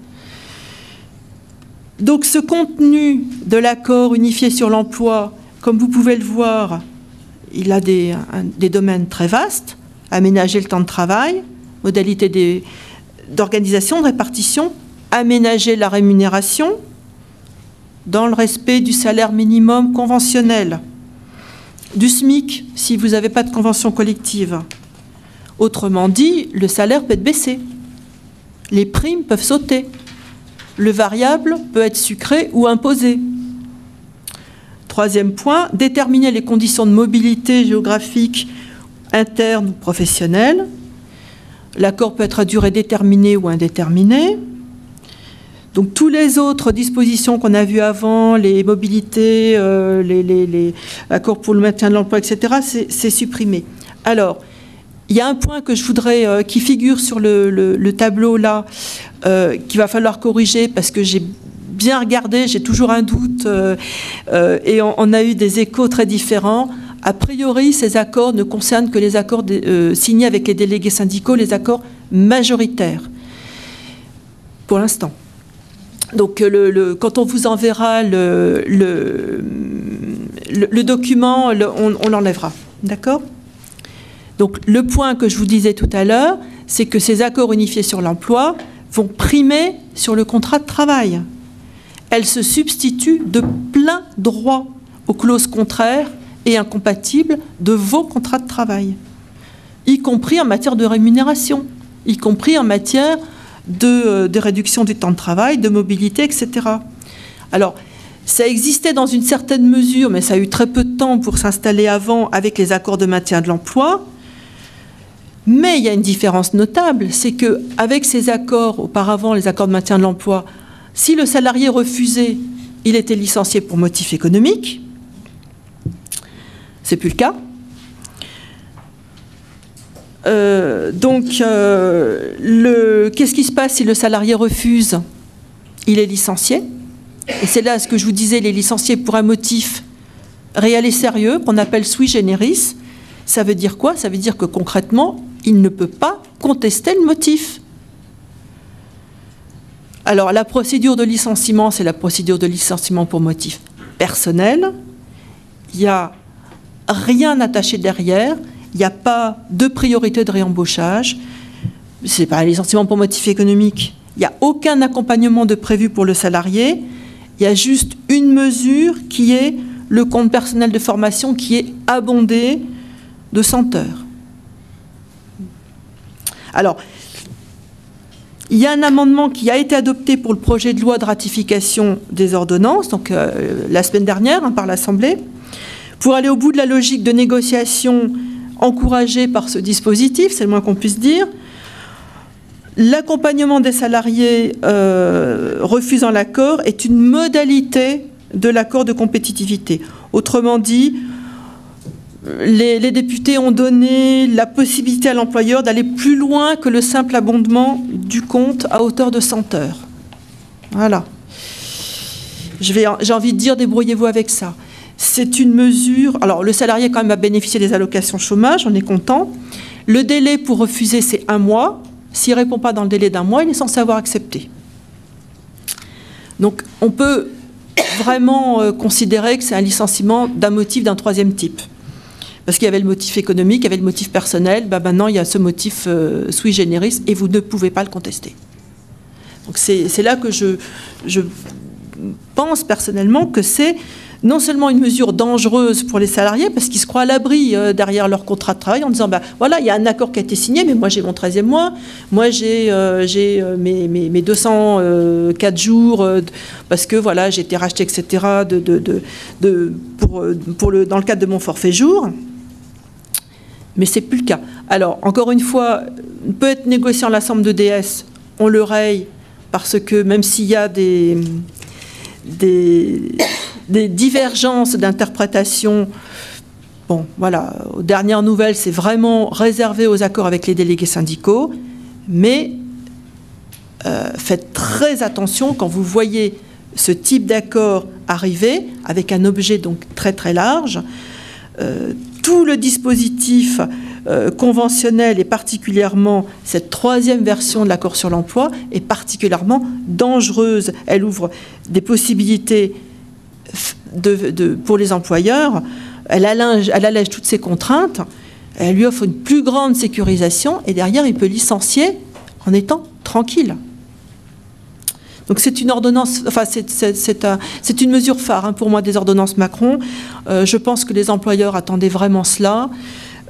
Donc ce contenu de l'accord unifié sur l'emploi, comme vous pouvez le voir, il a des domaines très vastes. Aménager le temps de travail, modalités d'organisation, de répartition, aménager la rémunération dans le respect du salaire minimum conventionnel, du SMIC si vous n'avez pas de convention collective. Autrement dit, le salaire peut être baissé, les primes peuvent sauter, le variable peut être sucré ou imposé. Troisième point, déterminer les conditions de mobilité géographique interne ou professionnelle. L'accord peut être à durée déterminée ou indéterminée. Donc, toutes les autres dispositions qu'on a vues avant, les mobilités, les accords pour le maintien de l'emploi, etc., c'est supprimé. Alors, il y a un point que je voudrais, qui figure sur le tableau là, qu'il va falloir corriger parce que j'ai bien regardé, j'ai toujours un doute, et on a eu des échos très différents. A priori, ces accords ne concernent que les accords signés avec les délégués syndicaux, les accords majoritaires, pour l'instant. Donc, quand on vous enverra le document, on l'enlèvera. D'accord ? Donc, le point que je vous disais tout à l'heure, c'est que ces accords unifiés sur l'emploi vont primer sur le contrat de travail. Elles se substituent de plein droit aux clauses contraires et incompatibles de vos contrats de travail, y compris en matière de rémunération, y compris en matière de réduction du temps de travail, de mobilité, etc. Alors, ça existait dans une certaine mesure, mais ça a eu très peu de temps pour s'installer avant avec les accords de maintien de l'emploi. Mais il y a une différence notable, c'est qu'avec ces accords, auparavant les accords de maintien de l'emploi, si le salarié refusait, il était licencié pour motif économique. C'est plus le cas. Qu'est-ce qui se passe si le salarié refuse ? Il est licencié. Et c'est là ce que je vous disais, il est licencié pour un motif réel et sérieux, qu'on appelle sui generis. Ça veut dire quoi ? Ça veut dire que concrètement, il ne peut pas contester le motif. Alors, la procédure de licenciement, c'est la procédure de licenciement pour motif personnel. Il n'y a rien attaché derrière. Il n'y a pas de priorité de réembauchage. Ce n'est pas un licenciement pour motif économique. Il n'y a aucun accompagnement de prévu pour le salarié. Il y a juste une mesure qui est le compte personnel de formation qui est abondé de 100 heures. Alors, il y a un amendement qui a été adopté pour le projet de loi de ratification des ordonnances, donc la semaine dernière par l'Assemblée, pour aller au bout de la logique de négociation encouragée par ce dispositif, c'est le moins qu'on puisse dire. L'accompagnement des salariés refusant l'accord est une modalité de l'accord de compétitivité. Autrement dit, les députés ont donné la possibilité à l'employeur d'aller plus loin que le simple abondement du compte à hauteur de 100 heures. Voilà. J'ai envie de dire, débrouillez-vous avec ça. C'est une mesure... Alors, le salarié, quand même, a bénéficié des allocations chômage, on est content. Le délai pour refuser, c'est 1 mois. S'il ne répond pas dans le délai d'1 mois, il est censé avoir accepté. Donc, on peut vraiment considérer que c'est un licenciement d'un motif d'un 3e type. Parce qu'il y avait le motif économique, il y avait le motif personnel, maintenant il y a ce motif sui generis et vous ne pouvez pas le contester. Donc c'est là que je pense personnellement que c'est non seulement une mesure dangereuse pour les salariés, parce qu'ils se croient à l'abri derrière leur contrat de travail en disant voilà, il y a un accord qui a été signé, mais moi j'ai mon 13e mois, moi j'ai mes 204 jours, parce que voilà, j'ai été racheté, etc., dans le cadre de mon forfait jour. Mais ce n'est plus le cas. Alors, encore une fois, peut être négocié en l'ensemble de DS, on le raye, parce que même s'il y a des divergences d'interprétation, bon, voilà, aux dernières nouvelles, c'est vraiment réservé aux accords avec les délégués syndicaux, mais faites très attention quand vous voyez ce type d'accord arriver, avec un objet donc très très large. Tout le dispositif conventionnel et particulièrement cette 3e version de l'accord sur l'emploi est particulièrement dangereuse. Elle ouvre des possibilités pour les employeurs, elle allège toutes ces contraintes, elle lui offre une plus grande sécurisation et derrière il peut licencier en étant tranquille. Donc c'est une ordonnance, enfin c'est une mesure phare pour moi des ordonnances Macron. Je pense que les employeurs attendaient vraiment cela.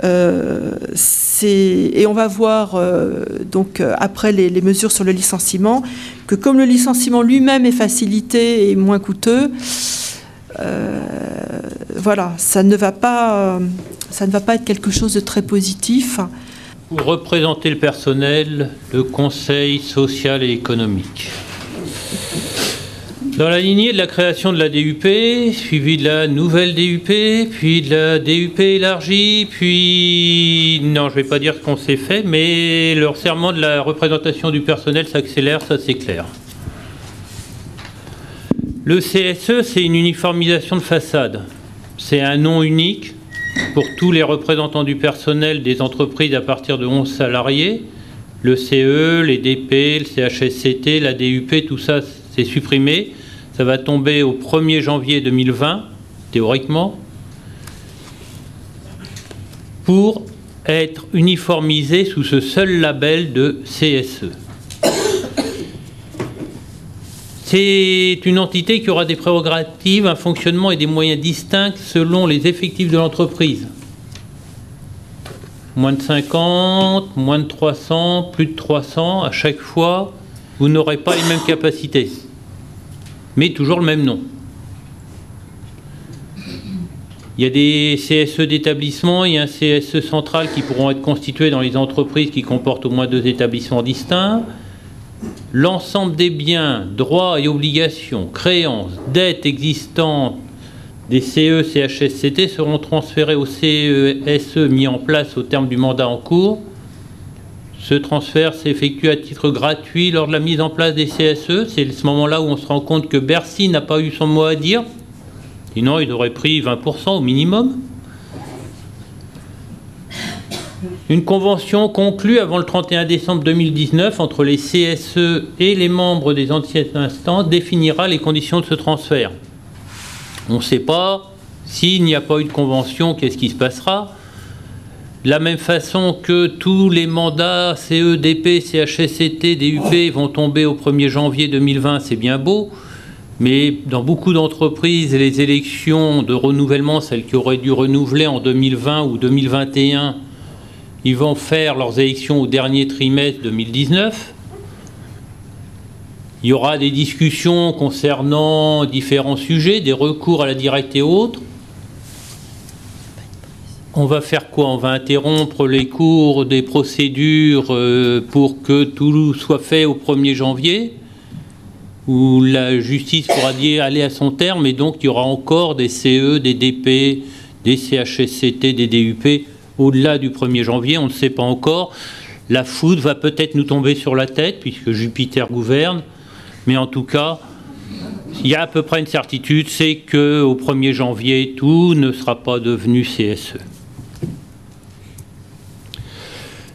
Et on va voir donc après les mesures sur le licenciement que comme le licenciement lui-même est facilité et moins coûteux, voilà, ça ne va pas être quelque chose de très positif. Pour représenter le personnel, le Conseil social et économique. Dans la lignée de la création de la DUP, suivie de la nouvelle DUP, puis de la DUP élargie, puis... Non, je ne vais pas dire ce qu'on s'est fait, mais le resserrement de la représentation du personnel s'accélère, ça c'est clair. Le CSE, c'est une uniformisation de façade. C'est un nom unique pour tous les représentants du personnel des entreprises à partir de 11 salariés. Le CE, les DP, le CHSCT, la DUP, tout ça, c'est supprimé. Ça va tomber au 1er janvier 2020, théoriquement, pour être uniformisé sous ce seul label de CSE. C'est une entité qui aura des prérogatives, un fonctionnement et des moyens distincts selon les effectifs de l'entreprise. Moins de 50, moins de 300, plus de 300, à chaque fois, vous n'aurez pas les mêmes capacités, mais toujours le même nom. Il y a des CSE d'établissement, il y a un CSE central qui pourront être constitués dans les entreprises qui comportent au moins 2 établissements distincts. L'ensemble des biens, droits et obligations, créances, dettes existantes des CE, CHSCT seront transférés au CSE mis en place au terme du mandat en cours. Ce transfert s'effectue à titre gratuit lors de la mise en place des CSE. C'est ce moment-là où on se rend compte que Bercy n'a pas eu son mot à dire. Sinon, ils auraient pris 20% au minimum. Une convention conclue avant le 31 décembre 2019 entre les CSE et les membres des anciennes instances définira les conditions de ce transfert. On ne sait pas, s'il n'y a pas eu de convention, qu'est-ce qui se passera. De la même façon que tous les mandats CE, DP, CHSCT, DUP vont tomber au 1er janvier 2020, c'est bien beau, Mais dans beaucoup d'entreprises, les élections de renouvellement, celles qui auraient dû renouveler en 2020 ou 2021, ils vont faire leurs élections au dernier trimestre 2019. Il y aura des discussions concernant différents sujets, des recours à la directe et autres. On va faire quoi? On va interrompre les cours des procédures pour que tout soit fait au 1er janvier, où la justice pourra aller à son terme, et donc il y aura encore des CE, des DP, des CHSCT, des DUP au-delà du 1er janvier, on ne sait pas encore. La foudre va peut-être nous tomber sur la tête, puisque Jupiter gouverne, mais en tout cas, il y a à peu près une certitude, c'est qu'au 1er janvier, tout ne sera pas devenu CSE.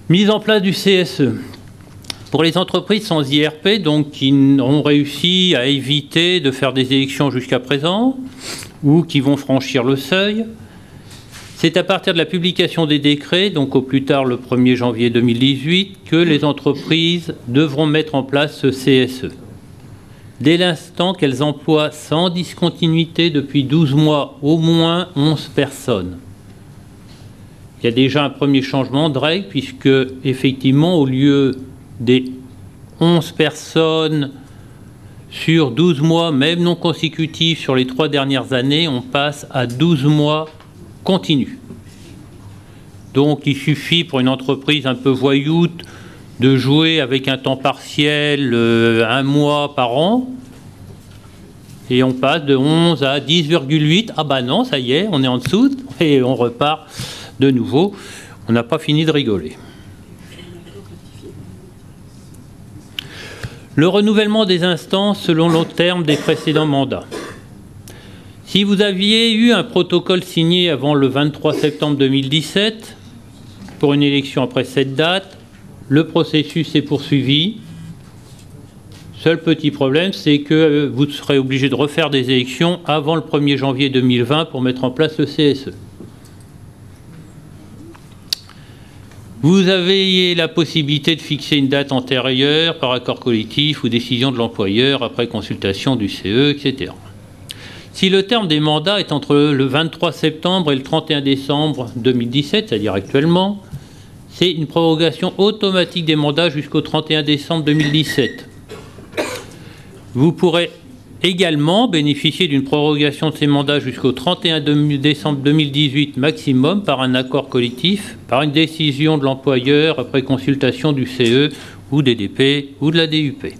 Mise en place du CSE. Pour les entreprises sans IRP, donc qui ont réussi à éviter de faire des élections jusqu'à présent, ou qui vont franchir le seuil, c'est à partir de la publication des décrets, donc au plus tard le 1er janvier 2018, que les entreprises devront mettre en place ce CSE. Dès l'instant qu'elles emploient sans discontinuité depuis 12 mois au moins 11 personnes. Il y a déjà un premier changement de règle, puisque effectivement, au lieu des 11 personnes sur 12 mois, même non consécutifs sur les 3 dernières années, on passe à 12 mois continus. Donc il suffit pour une entreprise un peu voyoute de jouer avec un temps partiel 1 mois par an, et on passe de 11 à 10,8. Ah bah non, ça y est, on est en dessous, et on repart de nouveau. On n'a pas fini de rigoler. Le renouvellement des instances selon le terme des précédents mandats. Si vous aviez eu un protocole signé avant le 23 septembre 2017, pour une élection après cette date, le processus est poursuivi. Seul petit problème, c'est que vous serez obligé de refaire des élections avant le 1er janvier 2020 pour mettre en place le CSE. Vous avez la possibilité de fixer une date antérieure par accord collectif ou décision de l'employeur après consultation du CE, etc. Si le terme des mandats est entre le 23 septembre et le 31 décembre 2017, c'est-à-dire actuellement, c'est une prorogation automatique des mandats jusqu'au 31 décembre 2017. Vous pourrez également bénéficier d'une prorogation de ces mandats jusqu'au 31 décembre 2018 maximum par un accord collectif, par une décision de l'employeur après consultation du CE ou des DP ou de la DUP.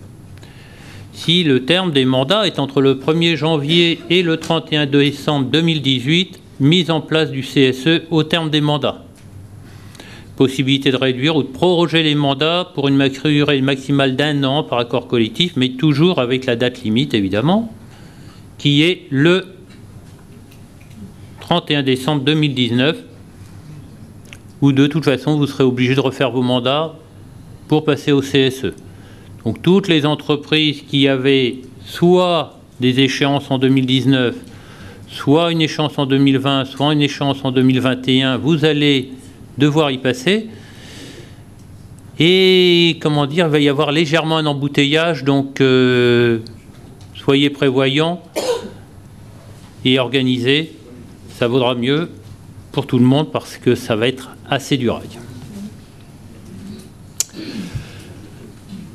Si le terme des mandats est entre le 1er janvier et le 31 décembre 2018, mise en place du CSE au terme des mandats. Possibilité de réduire ou de proroger les mandats pour une durée maximale d'1 an par accord collectif, mais toujours avec la date limite, évidemment, qui est le 31 décembre 2019, où de toute façon, vous serez obligé de refaire vos mandats pour passer au CSE. Donc, toutes les entreprises qui avaient soit des échéances en 2019, soit une échéance en 2020, soit une échéance en 2021, vous allez devoir y passer. Et, comment dire, il va y avoir légèrement un embouteillage, donc soyez prévoyants et organisés. Ça vaudra mieux pour tout le monde parce que ça va être assez du rail.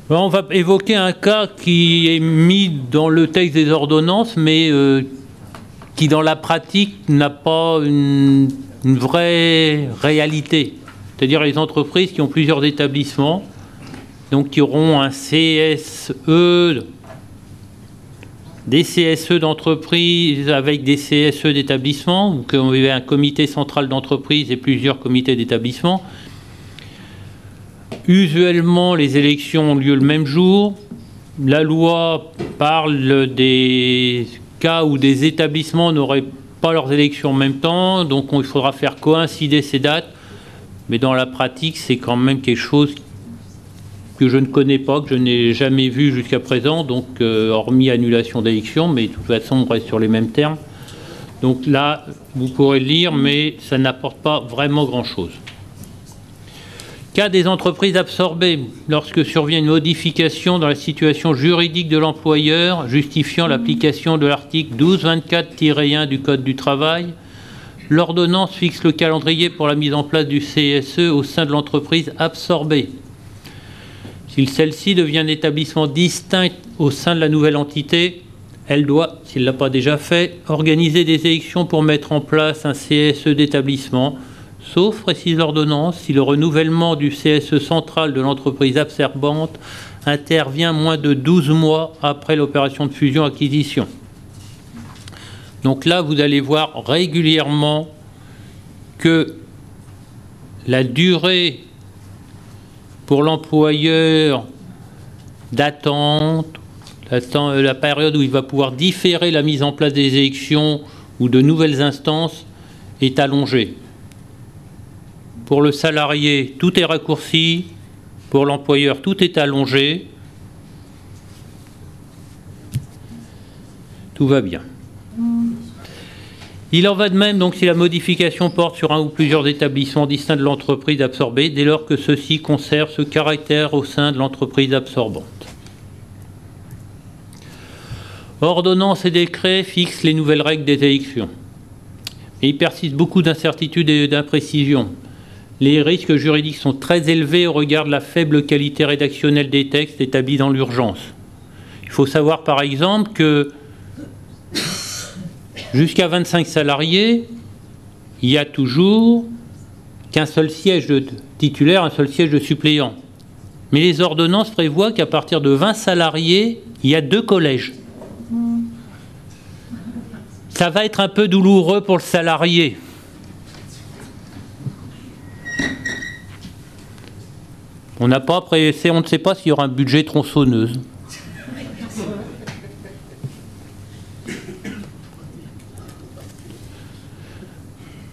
On va évoquer un cas qui est mis dans le texte des ordonnances, mais qui dans la pratique n'a pas une vraie réalité. C'est-à-dire les entreprises qui ont plusieurs établissements, donc qui auront un CSE, des CSE d'entreprise avec des CSE d'établissement, ou qui ont un comité central d'entreprise et plusieurs comités d'établissement. Usuellement, les élections ont lieu le même jour. La loi parle des cas où des établissements n'auraient pas leurs élections en même temps, donc il faudra faire coïncider ces dates. Mais dans la pratique, c'est quand même quelque chose que je ne connais pas, que je n'ai jamais vu jusqu'à présent, donc hormis annulation d'élections, mais de toute façon, on reste sur les mêmes termes. Donc là, vous pourrez le lire, mais ça n'apporte pas vraiment grand-chose. Cas des entreprises absorbées, lorsque survient une modification dans la situation juridique de l'employeur justifiant l'application de l'article 1224-1 du Code du travail, l'ordonnance fixe le calendrier pour la mise en place du CSE au sein de l'entreprise absorbée. Si celle-ci devient un établissement distinct au sein de la nouvelle entité, elle doit, s'il ne l'a pas déjà fait, organiser des élections pour mettre en place un CSE d'établissement, sauf, précise l'ordonnance, si le renouvellement du CSE central de l'entreprise absorbante intervient moins de 12 mois après l'opération de fusion-acquisition. Donc là, vous allez voir régulièrement que la durée pour l'employeur d'attente, la période où il va pouvoir différer la mise en place des élections ou de nouvelles instances est allongée. Pour le salarié, tout est raccourci. Pour l'employeur, tout est allongé. Tout va bien. Il en va de même donc si la modification porte sur un ou plusieurs établissements distincts de l'entreprise absorbée, dès lors que ceux-ci conservent ce caractère au sein de l'entreprise absorbante. Ordonnances et décrets fixent les nouvelles règles des élections. Et il persiste beaucoup d'incertitudes et d'imprécisions. Les risques juridiques sont très élevés au regard de la faible qualité rédactionnelle des textes établis dans l'urgence. Il faut savoir par exemple que jusqu'à 25 salariés, il n'y a toujours qu'un seul siège de titulaire, un seul siège de suppléant. Mais les ordonnances prévoient qu'à partir de 20 salariés, il y a 2 collèges. Ça va être un peu douloureux pour le salarié. On n'a pas pressé, on ne sait pas s'il y aura un budget tronçonneuse.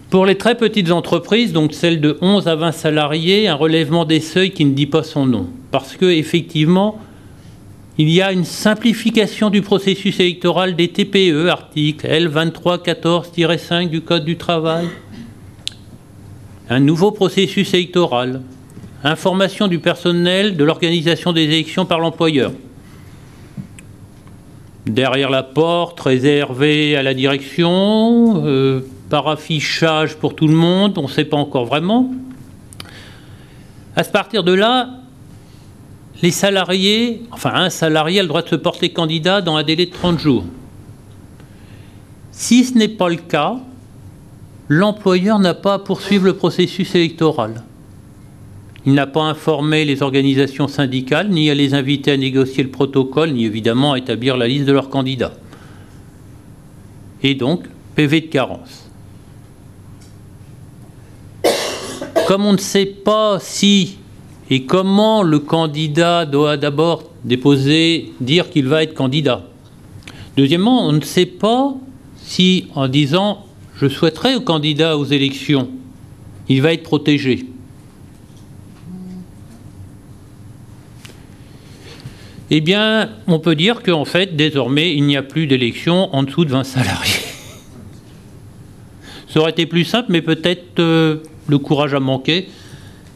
Pour les très petites entreprises, donc celles de 11 à 20 salariés, un relèvement des seuils qui ne dit pas son nom. Parce qu'effectivement, il y a une simplification du processus électoral des TPE, article L2314-5 du Code du travail. Un nouveau processus électoral. Information du personnel de l'organisation des élections par l'employeur. Derrière la porte, réservé à la direction, par affichage pour tout le monde, on ne sait pas encore vraiment. À partir de là, les salariés, enfin un salarié a le droit de se porter candidat dans un délai de 30 jours. Si ce n'est pas le cas, l'employeur n'a pas à poursuivre le processus électoral. Il n'a pas informé les organisations syndicales, ni à les inviter à négocier le protocole, ni évidemment à établir la liste de leurs candidats. Et donc, PV de carence. Comme on ne sait pas si et comment le candidat doit d'abord dire qu'il va être candidat. Deuxièmement, on ne sait pas si, en disant « je souhaiterais être candidat aux élections », il va être protégé. Eh bien, on peut dire qu'en fait, désormais, il n'y a plus d'élections en dessous de 20 salariés. Ça aurait été plus simple, mais peut-être le courage a manqué.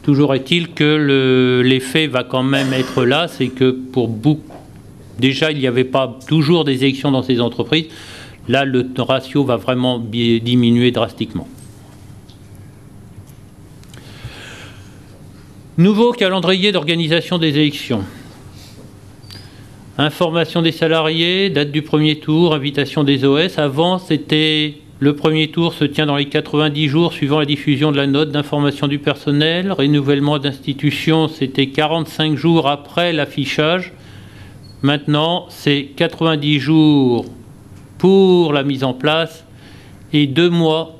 Toujours est-il que l'effet va quand même être là, c'est que pour beaucoup, déjà, il n'y avait pas toujours des élections dans ces entreprises. Là, le ratio va vraiment diminuer drastiquement. Nouveau calendrier d'organisation des élections. Information des salariés, date du premier tour, invitation des OS. Avant, c'était le premier tour se tient dans les 90 jours suivant la diffusion de la note d'information du personnel. Renouvellement d'institution, c'était 45 jours après l'affichage. Maintenant, c'est 90 jours pour la mise en place et 2 mois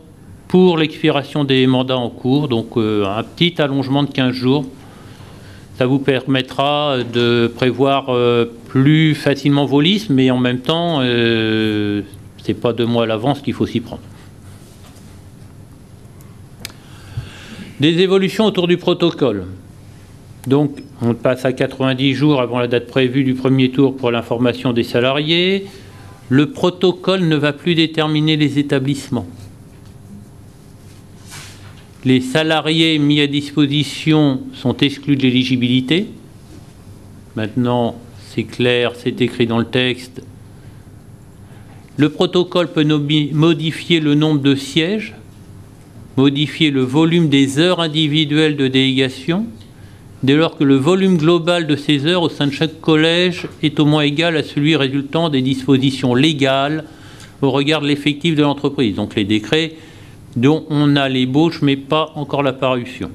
pour l'expiration des mandats en cours. Donc, un petit allongement de 15 jours. Ça vous permettra de prévoir plus facilement vos listes, mais en même temps, ce n'est pas 2 mois à l'avance qu'il faut s'y prendre. Des évolutions autour du protocole. Donc, on passe à 90 jours avant la date prévue du premier tour pour l'information des salariés. Le protocole ne va plus déterminer les établissements. Les salariés mis à disposition sont exclus de l'éligibilité. Maintenant, c'est clair, c'est écrit dans le texte. Le protocole peut modifier le nombre de sièges, modifier le volume des heures individuelles de délégation, dès lors que le volume global de ces heures au sein de chaque collège est au moins égal à celui résultant des dispositions légales au regard de l'effectif de l'entreprise. Donc les décrets dont on a l'ébauche, mais pas encore la parution.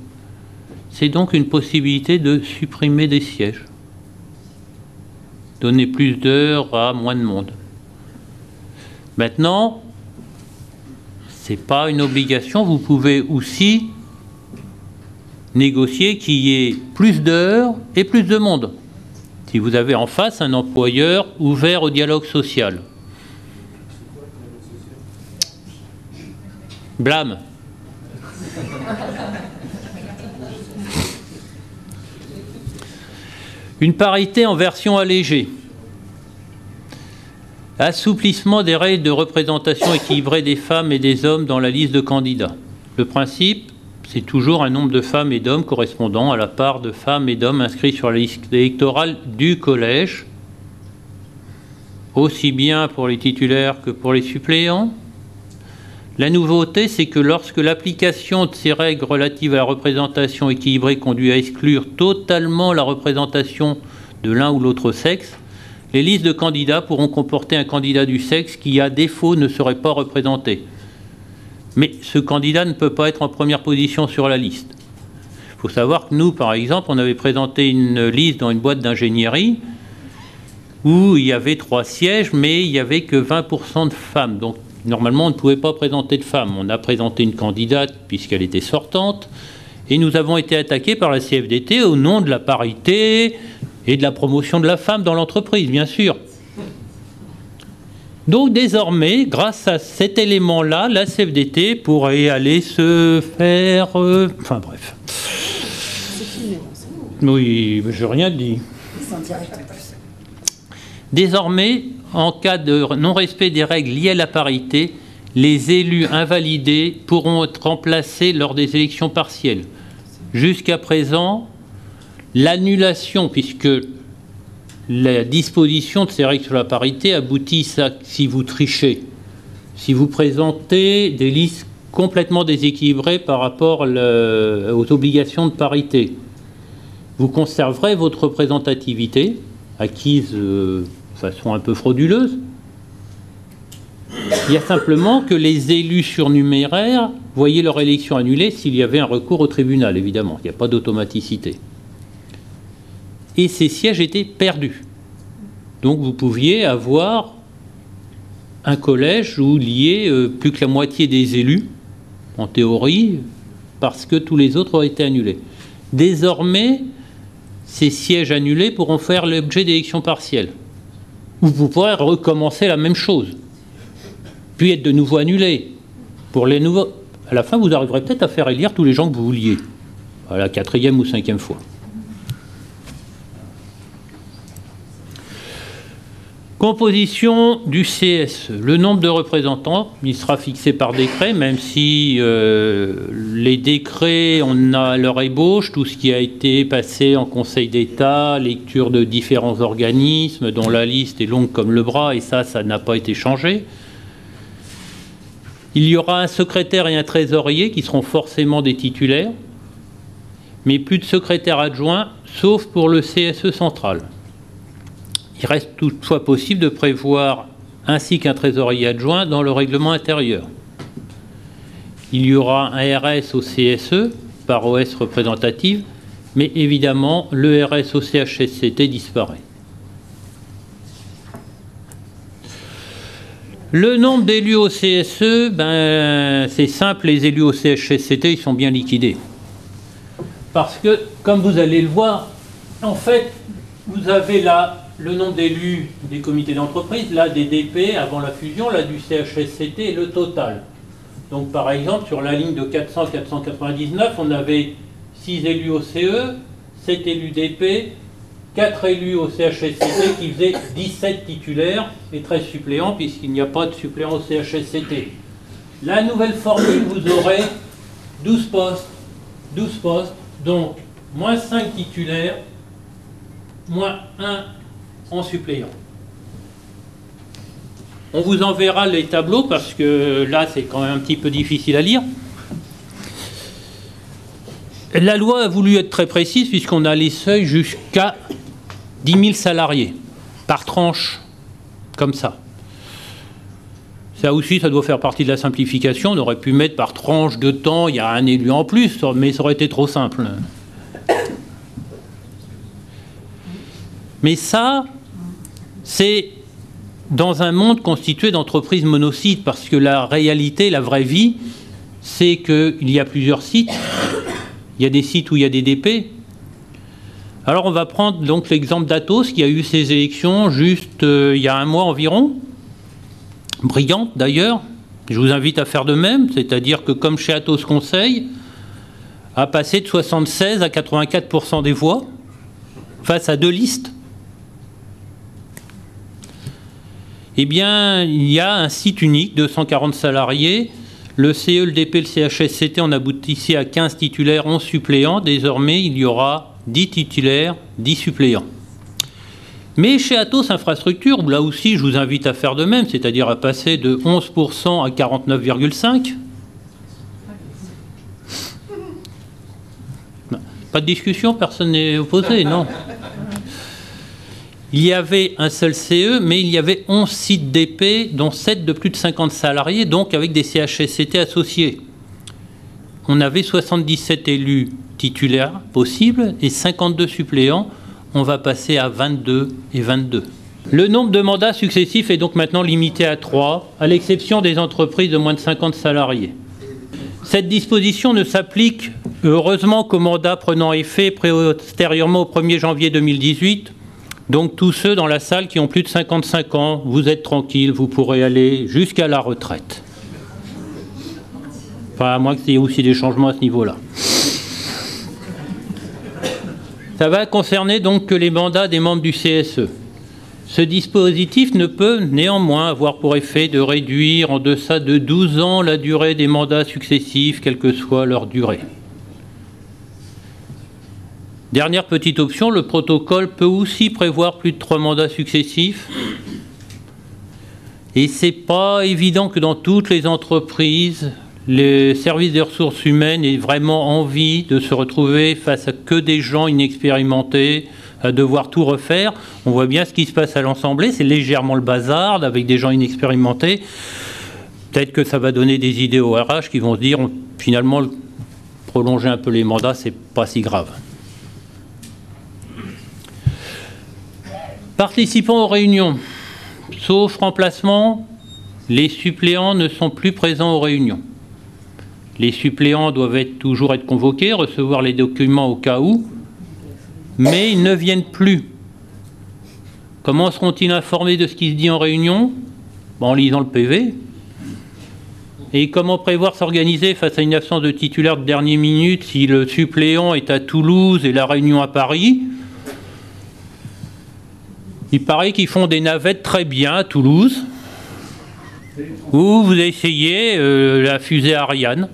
C'est donc une possibilité de supprimer des sièges, donner plus d'heures à moins de monde. Maintenant, ce n'est pas une obligation, vous pouvez aussi négocier qu'il y ait plus d'heures et plus de monde, si vous avez en face un employeur ouvert au dialogue social. Blâme. Une parité en version allégée. Assouplissement des règles de représentation équilibrée des femmes et des hommes dans la liste de candidats. Le principe, c'est toujours un nombre de femmes et d'hommes correspondant à la part de femmes et d'hommes inscrits sur la liste électorale du collège, aussi bien pour les titulaires que pour les suppléants. La nouveauté, c'est que lorsque l'application de ces règles relatives à la représentation équilibrée conduit à exclure totalement la représentation de l'un ou l'autre sexe, les listes de candidats pourront comporter un candidat du sexe qui, à défaut, ne serait pas représenté. Mais ce candidat ne peut pas être en première position sur la liste. Il faut savoir que nous, par exemple, on avait présenté une liste dans une boîte d'ingénierie où il y avait 3 sièges, mais il n'y avait que 20% de femmes. Donc, normalement, on ne pouvait pas présenter de femmes. On a présenté une candidate puisqu'elle était sortante. Et nous avons été attaqués par la CFDT au nom de la parité et de la promotion de la femme dans l'entreprise, bien sûr. Donc désormais, grâce à cet élément-là, la CFDT pourrait aller se faire... Enfin bref. Oui, je n'ai rien dit. Désormais, en cas de non-respect des règles liées à la parité, les élus invalidés pourront être remplacés lors des élections partielles. Jusqu'à présent, l'annulation, puisque la disposition de ces règles sur la parité aboutit à, si vous trichez, si vous présentez des listes complètement déséquilibrées par rapport aux obligations de parité, vous conserverez votre représentativité, acquise de façon un peu frauduleuse. Il y a simplement que les élus surnuméraires voyaient leur élection annulée s'il y avait un recours au tribunal, évidemment. Il n'y a pas d'automaticité. Et ces sièges étaient perdus. Donc vous pouviez avoir un collège où il y ait plus que la moitié des élus, en théorie, parce que tous les autres auraient été annulés. Désormais, ces sièges annulés pourront faire l'objet d'élections partielles, où vous pourrez recommencer la même chose, puis être de nouveau annulés. Pour les nouveaux, à la fin, vous arriverez peut-être à faire élire tous les gens que vous vouliez, à la 4e ou 5e fois. Composition du CSE. Le nombre de représentants, il sera fixé par décret, même si les décrets, on a leur ébauche, tout ce qui a été passé en Conseil d'État, lecture de différents organismes, dont la liste est longue comme le bras, et ça n'a pas été changé. Il y aura un secrétaire et un trésorier qui seront forcément des titulaires, mais plus de secrétaire adjoint, sauf pour le CSE central. Il reste toutefois possible de prévoir ainsi qu'un trésorier adjoint dans le règlement intérieur. Il y aura un RS au CSE par OS représentative, mais évidemment le RS au CHSCT disparaît. Le nombre d'élus au CSE, c'est simple, les élus au CHSCT, ils sont bien liquidés. Parce que, comme vous allez le voir, en fait, vous avez là le nombre d'élus des comités d'entreprise, là des DP avant la fusion, là du CHSCT et le total. Donc par exemple, sur la ligne de 400-499, on avait 6 élus au CE, 7 élus DP, 4 élus au CHSCT qui faisaient 17 titulaires et 13 suppléants puisqu'il n'y a pas de suppléants au CHSCT. La nouvelle formule, vous aurez 12 postes, donc moins 5 titulaires, moins 1 en suppléant. On vous enverra les tableaux parce que là, c'est quand même un petit peu difficile à lire. La loi a voulu être très précise puisqu'on a les seuils jusqu'à 10 000 salariés par tranche, comme ça. Ça aussi, ça doit faire partie de la simplification. On aurait pu mettre par tranche de temps, il y a un élu en plus, mais ça aurait été trop simple. Mais ça, c'est dans un monde constitué d'entreprises monosites, parce que la réalité, la vraie vie, c'est qu'il y a plusieurs sites. Il y a des sites où il y a des DP. Alors on va prendre donc l'exemple d'Atos, qui a eu ses élections juste il y a un mois environ. Brillante d'ailleurs. Je vous invite à faire de même, c'est-à-dire que comme chez Atos Conseil, a passé de 76 à 84% des voix face à 2 listes. Eh bien, il y a un site unique, 240 salariés. Le CE, le DP, le CHSCT, on aboutissait à 15 titulaires, 11 suppléants. Désormais, il y aura 10 titulaires, 10 suppléants. Mais chez Atos Infrastructure, là aussi, je vous invite à faire de même, c'est-à-dire à passer de 11% à 49,5%. Pas de discussion, personne n'est opposé, non. Il y avait un seul CE, mais il y avait 11 sites DP, dont 7 de plus de 50 salariés, donc avec des CHSCT associés. On avait 77 élus titulaires possibles et 52 suppléants. On va passer à 22 et 22. Le nombre de mandats successifs est donc maintenant limité à 3, à l'exception des entreprises de moins de 50 salariés. Cette disposition ne s'applique heureusement qu'aux mandats prenant effet postérieurement au 1er janvier 2018. Donc tous ceux dans la salle qui ont plus de 55 ans, vous êtes tranquilles, vous pourrez aller jusqu'à la retraite. Enfin, à moins qu'il y ait aussi des changements à ce niveau-là. Ça va concerner donc que les mandats des membres du CSE. Ce dispositif ne peut néanmoins avoir pour effet de réduire en deçà de 12 ans la durée des mandats successifs, quelle que soit leur durée. Dernière petite option, le protocole peut aussi prévoir plus de 3 mandats successifs. Et c'est pas évident que dans toutes les entreprises, les services des ressources humaines aient vraiment envie de se retrouver face à que des gens inexpérimentés, à devoir tout refaire. On voit bien ce qui se passe à l'Assemblée, c'est légèrement le bazar avec des gens inexpérimentés. Peut-être que ça va donner des idées aux RH qui vont se dire finalement prolonger un peu les mandats, c'est pas si grave. Participants aux réunions, sauf remplacement, les suppléants ne sont plus présents aux réunions. Les suppléants doivent toujours être convoqués, recevoir les documents au cas où, mais ils ne viennent plus. Comment seront-ils informés de ce qui se dit en réunion? En lisant le PV. Et comment prévoir s'organiser face à une absence de titulaire de dernière minute si le suppléant est à Toulouse et la réunion à Paris? Il paraît qu'ils font des navettes très bien à Toulouse, où vous essayez la fusée Ariane.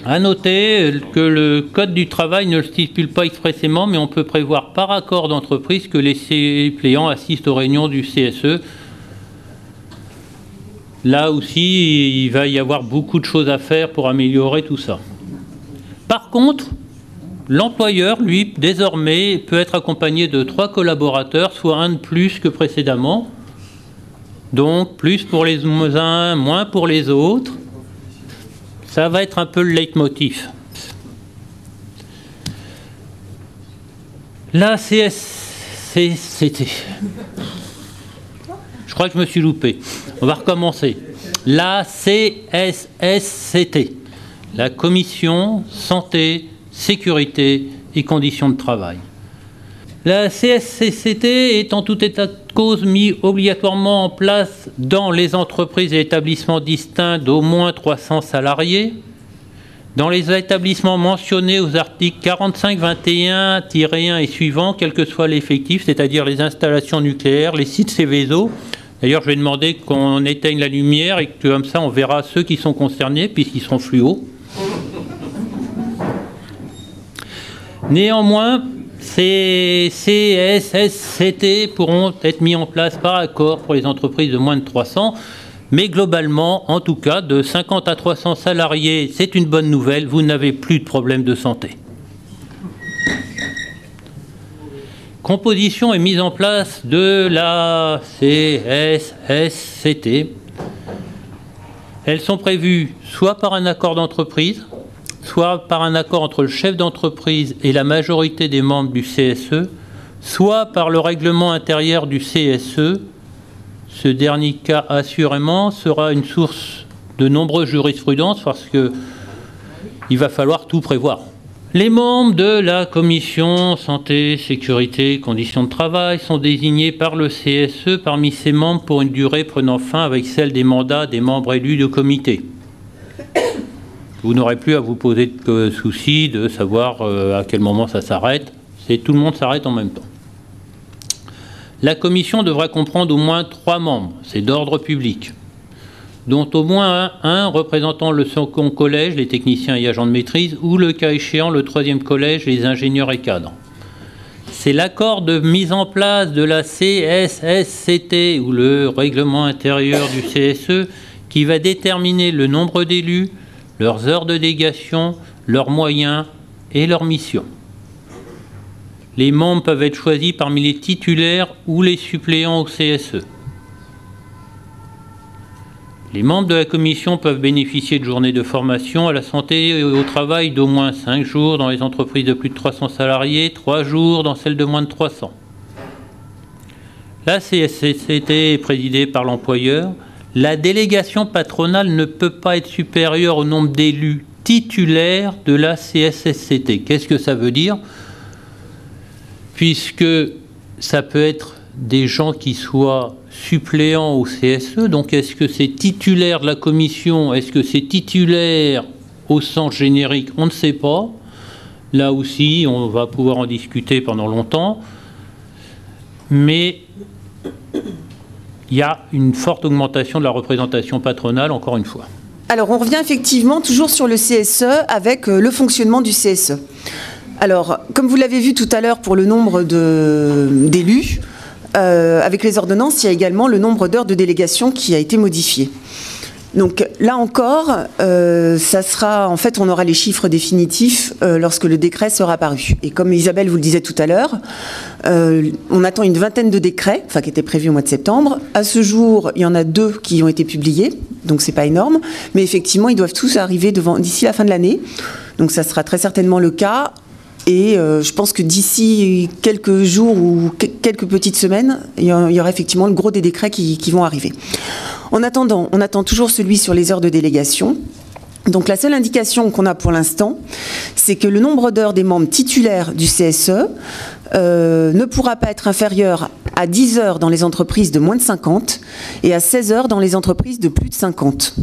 À noter que le Code du travail ne le stipule pas expressément, mais on peut prévoir par accord d'entreprise que les suppléants assistent aux réunions du CSE. Là aussi, il va y avoir beaucoup de choses à faire pour améliorer tout ça. Par contre, l'employeur, lui, désormais, peut être accompagné de 3 collaborateurs, soit un de plus que précédemment. Donc, plus pour les uns, moins pour les autres. Ça va être un peu le leitmotiv. La CSCT. Je crois que je me suis loupé. On va recommencer. La CSSCT. La Commission Santé, Sécurité et Conditions de Travail. La CSCT est en tout état de cause mis obligatoirement en place dans les entreprises et établissements distincts d'au moins 300 salariés, dans les établissements mentionnés aux articles 45, 21-1 et suivants, quel que soit l'effectif, c'est-à-dire les installations nucléaires, les sites Céveso, D'ailleurs, je vais demander qu'on éteigne la lumière et que comme ça, on verra ceux qui sont concernés, puisqu'ils seront fluo. Néanmoins, ces CSSCT pourront être mis en place par accord pour les entreprises de moins de 300, mais globalement, en tout cas, de 50 à 300 salariés, c'est une bonne nouvelle, vous n'avez plus de problème de santé. Composition et mise en place de la CSSCT. Elles sont prévues soit par un accord d'entreprise, soit par un accord entre le chef d'entreprise et la majorité des membres du CSE, soit par le règlement intérieur du CSE. Ce dernier cas, assurément, sera une source de nombreuses jurisprudences parce qu'il va falloir tout prévoir. Les membres de la commission santé, sécurité, conditions de travail sont désignés par le CSE parmi ses membres pour une durée prenant fin avec celle des mandats des membres élus de comité. Vous n'aurez plus à vous poser de soucis de savoir à quel moment ça s'arrête. Tout le monde s'arrête en même temps. La commission devra comprendre au moins 3 membres, c'est d'ordre public, dont au moins un représentant le second collège, les techniciens et agents de maîtrise, ou le cas échéant, le 3e collège, les ingénieurs et cadres. C'est l'accord de mise en place de la CSSCT, ou le règlement intérieur du CSE, qui va déterminer le nombre d'élus, leurs heures de délégation, leurs moyens et leurs missions. Les membres peuvent être choisis parmi les titulaires ou les suppléants au CSE. Les membres de la commission peuvent bénéficier de journées de formation à la santé et au travail d'au moins 5 jours dans les entreprises de plus de 300 salariés, 3 jours dans celles de moins de 300. La CSSCT est présidée par l'employeur. La délégation patronale ne peut pas être supérieure au nombre d'élus titulaires de la CSSCT. Qu'est-ce que ça veut dire? Puisque ça peut être des gens qui soient suppléants au CSE, donc est-ce que c'est titulaire de la commission, est-ce que c'est titulaire au sens générique, on ne sait pas. Là aussi, on va pouvoir en discuter pendant longtemps, mais il y a une forte augmentation de la représentation patronale, encore une fois. Alors, on revient effectivement toujours sur le CSE avec le fonctionnement du CSE. Alors, comme vous l'avez vu tout à l'heure pour le nombre d'élus, avec les ordonnances, il y a également le nombre d'heures de délégation qui a été modifié. Donc là encore, ça sera, en fait, on aura les chiffres définitifs lorsque le décret sera paru. Et comme Isabelle vous le disait tout à l'heure, on attend une vingtaine de décrets, enfin qui étaient prévus au mois de septembre. À ce jour, il y en a 2 qui ont été publiés, donc c'est pas énorme, mais effectivement, ils doivent tous arriver d'ici la fin de l'année. Donc ça sera très certainement le cas. Et je pense que d'ici quelques jours ou quelques petites semaines, il y aura effectivement le gros des décrets qui vont arriver. En attendant, on attend toujours celui sur les heures de délégation. Donc la seule indication qu'on a pour l'instant, c'est que le nombre d'heures des membres titulaires du CSE ne pourra pas être inférieur à 10 heures dans les entreprises de moins de 50 et à 16 heures dans les entreprises de plus de 50.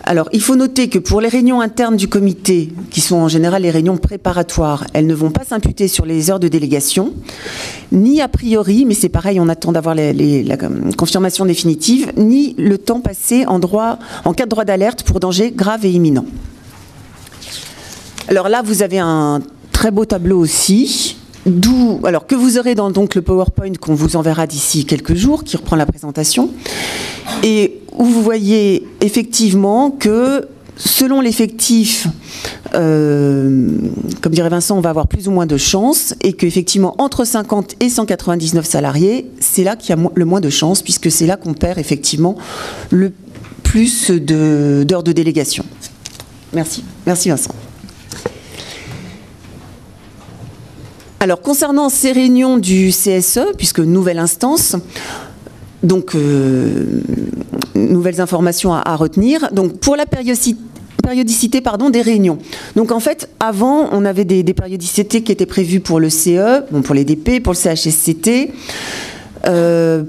Alors, il faut noter que pour les réunions internes du comité, qui sont en général les réunions préparatoires, elles ne vont pas s'imputer sur les heures de délégation, ni a priori, mais c'est pareil, on attend d'avoir la confirmation définitive, ni le temps passé en cas de droit d'alerte pour danger grave et imminent. Alors là, vous avez un très beau tableau aussi, alors que vous aurez dans donc le PowerPoint qu'on vous enverra d'ici quelques jours, qui reprend la présentation, et où vous voyez effectivement que selon l'effectif, comme dirait Vincent, on va avoir plus ou moins de chance, et qu'effectivement entre 50 et 199 salariés, c'est là qu'il y a le moins de chance, puisque c'est là qu'on perd effectivement le plus d'heures de délégation. Merci. Merci Vincent. Alors, concernant ces réunions du CSE, puisque nouvelle instance, donc nouvelles informations à retenir. Donc, pour la périodicité des réunions. Donc, en fait, avant, on avait des périodicités qui étaient prévues pour le CE, bon, pour les DP, pour le CHSCT,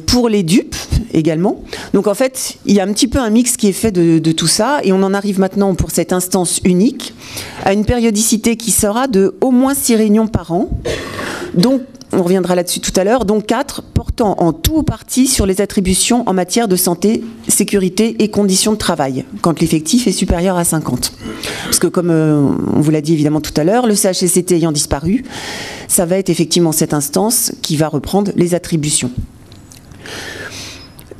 pour les DUP également. Donc, en fait, il y a un petit peu un mix qui est fait de tout ça, et on en arrive maintenant pour cette instance unique à une périodicité qui sera de au moins 6 réunions par an. Donc, on reviendra là-dessus tout à l'heure, dont 4 portant en tout ou partie sur les attributions en matière de santé, sécurité et conditions de travail, quand l'effectif est supérieur à 50. Parce que comme on vous l'a dit évidemment tout à l'heure, le CHSCT ayant disparu, ça va être effectivement cette instance qui va reprendre les attributions.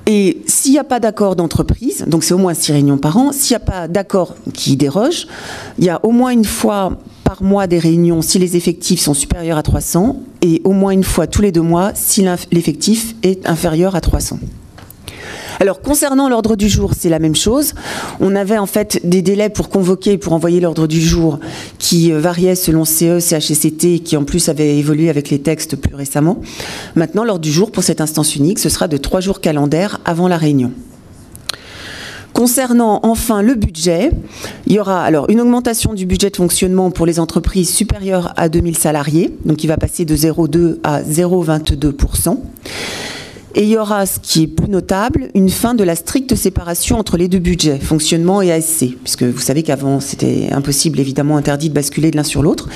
Et s'il n'y a pas d'accord d'entreprise, donc c'est au moins 6 réunions par an, s'il n'y a pas d'accord qui déroge, il y a au moins une fois par mois des réunions si les effectifs sont supérieurs à 300 et au moins une fois tous les 2 mois si l'effectif est inférieur à 300. Alors, concernant l'ordre du jour, c'est la même chose. On avait en fait des délais pour convoquer, pour envoyer l'ordre du jour qui variaient selon CE, CHSCT, qui en plus avaient évolué avec les textes plus récemment. Maintenant, l'ordre du jour pour cette instance unique, ce sera de 3 jours calendaires avant la réunion. Concernant enfin le budget, il y aura alors une augmentation du budget de fonctionnement pour les entreprises supérieures à 2000 salariés, donc il va passer de 0,2 à 0,22%. Et il y aura, ce qui est plus notable, une fin de la stricte séparation entre les 2 budgets, fonctionnement et ASC, puisque vous savez qu'avant c'était impossible, évidemment interdit de basculer de l'un sur l'autre.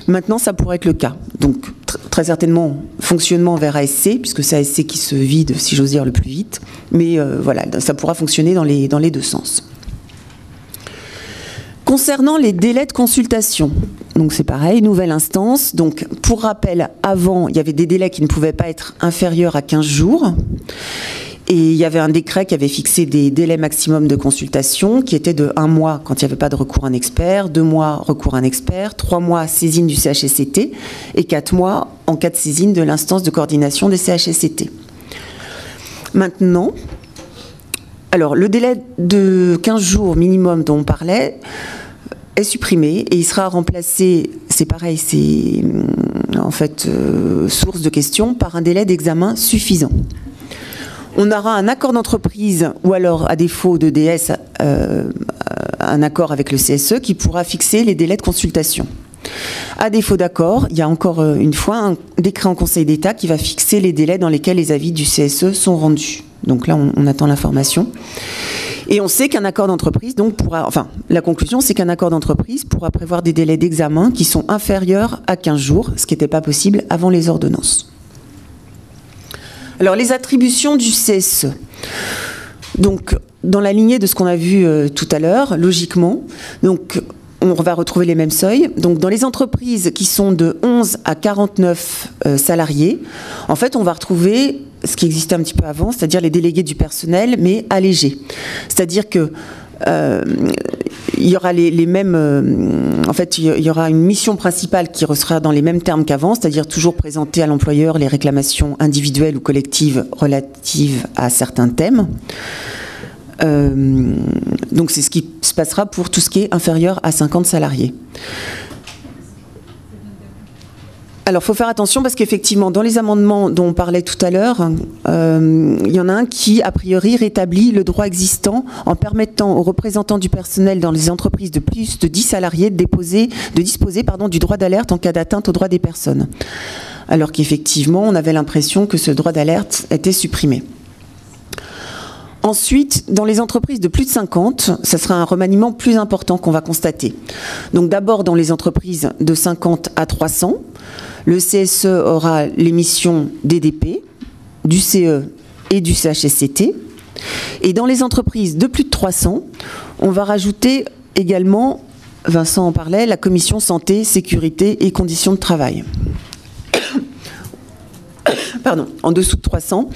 Maintenant, ça pourrait être le cas. Donc, très certainement, fonctionnement vers ASC, puisque c'est ASC qui se vide, si j'ose dire, le plus vite. Mais voilà, ça pourra fonctionner dans les 2 sens. Concernant les délais de consultation, donc c'est pareil, nouvelle instance. Donc, pour rappel, avant, il y avait des délais qui ne pouvaient pas être inférieurs à 15 jours. Et il y avait un décret qui avait fixé des délais maximum de consultation qui étaient de 1 mois quand il n'y avait pas de recours à un expert, 2 mois recours à un expert, 3 mois saisine du CHSCT et 4 mois en cas de saisine de l'instance de coordination des CHSCT. Maintenant, alors le délai de 15 jours minimum dont on parlait est supprimé et il sera remplacé, c'est pareil, c'est en fait source de questions, par un délai d'examen suffisant. On aura un accord d'entreprise ou alors, à défaut de DS, un accord avec le CSE qui pourra fixer les délais de consultation. À défaut d'accord, il y a encore une fois un décret en Conseil d'État qui va fixer les délais dans lesquels les avis du CSE sont rendus. Donc là, on attend l'information. Et on sait qu'un accord d'entreprise, donc pourra, enfin, la conclusion, c'est qu'un accord d'entreprise pourra prévoir des délais d'examen qui sont inférieurs à 15 jours, ce qui n'était pas possible avant les ordonnances. Alors, les attributions du CSE. Donc, dans la lignée de ce qu'on a vu tout à l'heure, logiquement, donc, on va retrouver les mêmes seuils. Donc, dans les entreprises qui sont de 11 à 49 salariés, en fait, on va retrouver ce qui existait un petit peu avant, c'est-à-dire les délégués du personnel, mais allégés. C'est-à-dire que il y aura les mêmes... en fait, il y aura une mission principale qui sera dans les mêmes termes qu'avant, c'est-à-dire toujours présenter à l'employeur les réclamations individuelles ou collectives relatives à certains thèmes. Donc c'est ce qui se passera pour tout ce qui est inférieur à 50 salariés. Alors, il faut faire attention parce qu'effectivement, dans les amendements dont on parlait tout à l'heure, il y en a un qui, a priori, rétablit le droit existant en permettant aux représentants du personnel dans les entreprises de plus de 10 salariés de disposer du droit d'alerte en cas d'atteinte aux droits des personnes. Alors qu'effectivement, on avait l'impression que ce droit d'alerte était supprimé. Ensuite, dans les entreprises de plus de 50, ça sera un remaniement plus important qu'on va constater. Donc d'abord, dans les entreprises de 50 à 300, le CSE aura les missions DDP, du CE et du CHSCT. Et dans les entreprises de plus de 300, on va rajouter également, Vincent en parlait, la commission santé, sécurité et conditions de travail. Pardon, en dessous de 300.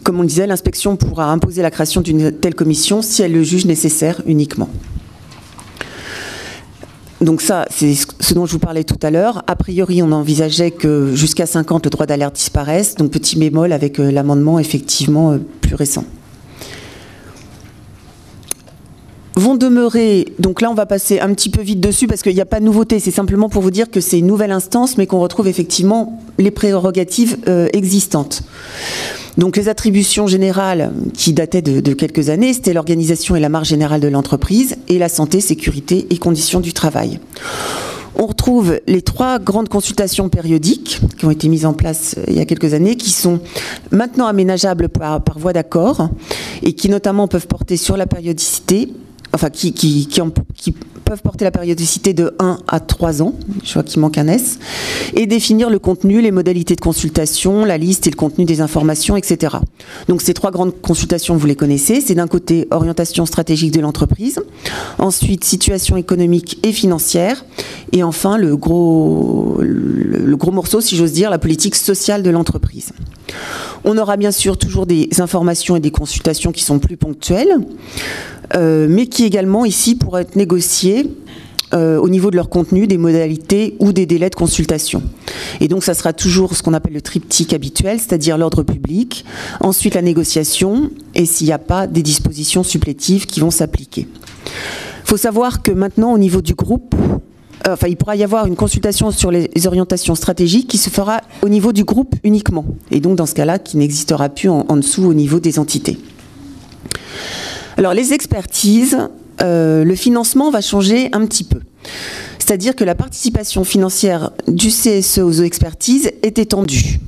Comme on le disait, l'inspection pourra imposer la création d'une telle commission si elle le juge nécessaire uniquement. Donc ça, c'est ce dont je vous parlais tout à l'heure. A priori, on envisageait que jusqu'à 50, le droit d'alerte disparaisse. Donc petit bémol avec l'amendement effectivement plus récent. Vont demeurer, donc là on va passer un petit peu vite dessus parce qu'il n'y a pas de nouveauté, c'est simplement pour vous dire que c'est une nouvelle instance mais qu'on retrouve effectivement les prérogatives existantes. Donc les attributions générales qui dataient de quelques années, c'était l'organisation et la marge générale de l'entreprise et la santé, sécurité et conditions du travail. On retrouve les 3 grandes consultations périodiques qui ont été mises en place il y a quelques années, qui sont maintenant aménageables par voie d'accord et qui notamment peuvent porter sur la périodicité, enfin qui peuvent porter la périodicité de 1 à 3 ans, je vois qu'il manque un S, et définir le contenu, les modalités de consultation, la liste et le contenu des informations, etc. Donc ces 3 grandes consultations, vous les connaissez. C'est d'un côté orientation stratégique de l'entreprise, ensuite situation économique et financière, et enfin le gros morceau, si j'ose dire, la politique sociale de l'entreprise. On aura bien sûr toujours des informations et des consultations qui sont plus ponctuelles, mais qui également ici pourraient être négociées au niveau de leur contenu, des modalités ou des délais de consultation. Et donc ça sera toujours ce qu'on appelle le triptyque habituel, c'est-à-dire l'ordre public, ensuite la négociation, et s'il n'y a pas des dispositions supplétives qui vont s'appliquer. Il faut savoir que maintenant au niveau du groupe, il pourra y avoir une consultation sur les orientations stratégiques qui se fera au niveau du groupe uniquement, et donc dans ce cas-là qui n'existera plus en dessous au niveau des entités. Alors les expertises, le financement va changer un petit peu. C'est-à-dire que la participation financière du CSE aux expertises est étendue.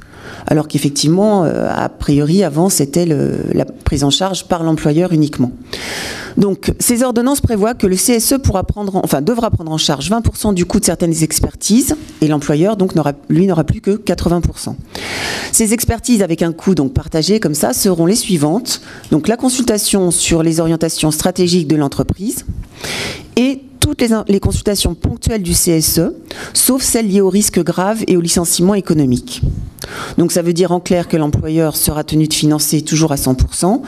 Alors qu'effectivement, a priori, avant, c'était la prise en charge par l'employeur uniquement. Donc, ces ordonnances prévoient que le CSE devra prendre en charge 20% du coût de certaines expertises, et l'employeur, donc, lui, n'aura plus que 80%. Ces expertises avec un coût donc partagé comme ça seront les suivantes. Donc, la consultation sur les orientations stratégiques de l'entreprise et toutes les consultations ponctuelles du CSE, sauf celles liées aux risques graves et au licenciement économique. Donc ça veut dire en clair que l'employeur sera tenu de financer toujours à 100%,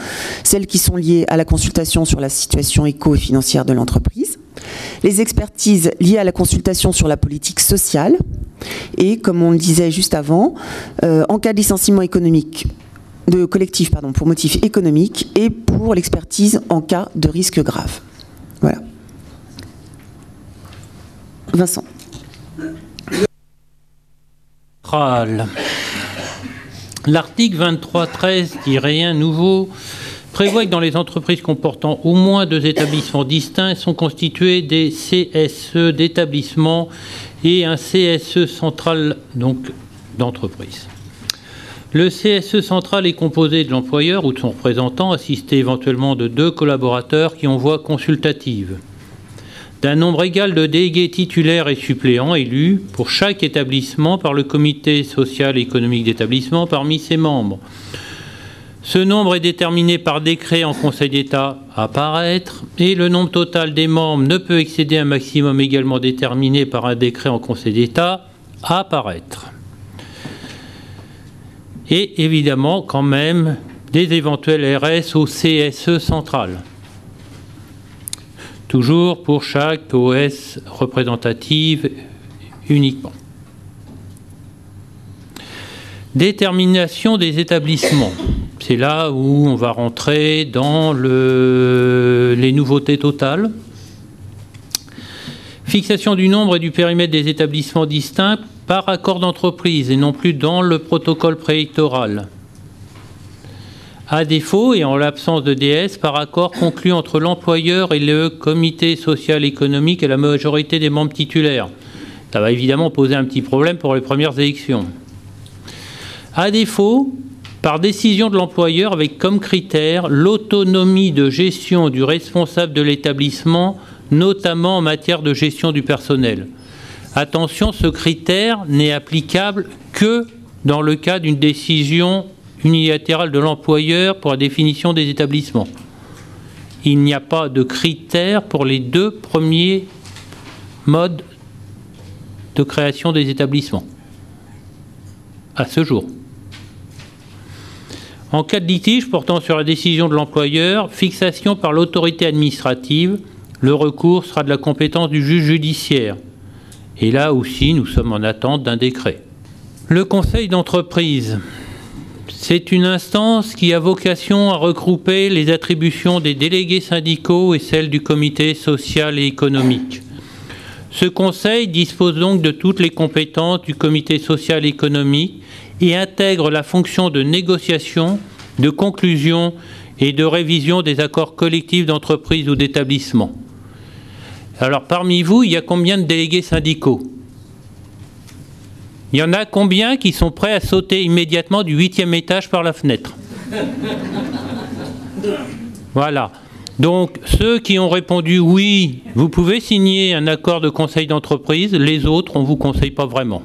celles qui sont liées à la consultation sur la situation éco et financière de l'entreprise, les expertises liées à la consultation sur la politique sociale, et comme on le disait juste avant, en cas de licenciement économique, de collectif pour motif économique, et pour l'expertise en cas de risque grave. Voilà. Vincent. L'article 2313-1 nouveau prévoit que dans les entreprises comportant au moins 2 établissements distincts sont constitués des CSE d'établissement et un CSE central d'entreprise. Le CSE central est composé de l'employeur ou de son représentant, assisté éventuellement de 2 collaborateurs qui ont voix consultative, d'un nombre égal de délégués titulaires et suppléants élus pour chaque établissement par le comité social et économique d'établissement parmi ses membres. Ce nombre est déterminé par décret en Conseil d'État à paraître et le nombre total des membres ne peut excéder un maximum également déterminé par un décret en Conseil d'État à paraître. Et évidemment quand même des éventuels RS au CSE central. Toujours pour chaque OS représentative uniquement. Détermination des établissements. C'est là où on va rentrer dans les nouveautés totales. Fixation du nombre et du périmètre des établissements distincts par accord d'entreprise et non plus dans le protocole préélectoral. À défaut, et en l'absence de DS, par accord conclu entre l'employeur et le comité social économique et la majorité des membres titulaires. Ça va évidemment poser un petit problème pour les premières élections. À défaut, par décision de l'employeur avec comme critère l'autonomie de gestion du responsable de l'établissement, notamment en matière de gestion du personnel. Attention, ce critère n'est applicable que dans le cas d'une décision unilatérale de l'employeur pour la définition des établissements. Il n'y a pas de critères pour les 2 premiers modes de création des établissements, à ce jour. En cas de litige portant sur la décision de l'employeur, fixation par l'autorité administrative, le recours sera de la compétence du juge judiciaire. Et là aussi, nous sommes en attente d'un décret. Le conseil d'entreprise. C'est une instance qui a vocation à regrouper les attributions des délégués syndicaux et celles du comité social et économique. Ce conseil dispose donc de toutes les compétences du comité social et économique et intègre la fonction de négociation, de conclusion et de révision des accords collectifs d'entreprise ou d'établissement. Alors parmi vous, il y a combien de délégués syndicaux ? Il y en a combien qui sont prêts à sauter immédiatement du 8e étage par la fenêtre? Voilà. Donc, ceux qui ont répondu oui, vous pouvez signer un accord de conseil d'entreprise. Les autres, on ne vous conseille pas vraiment.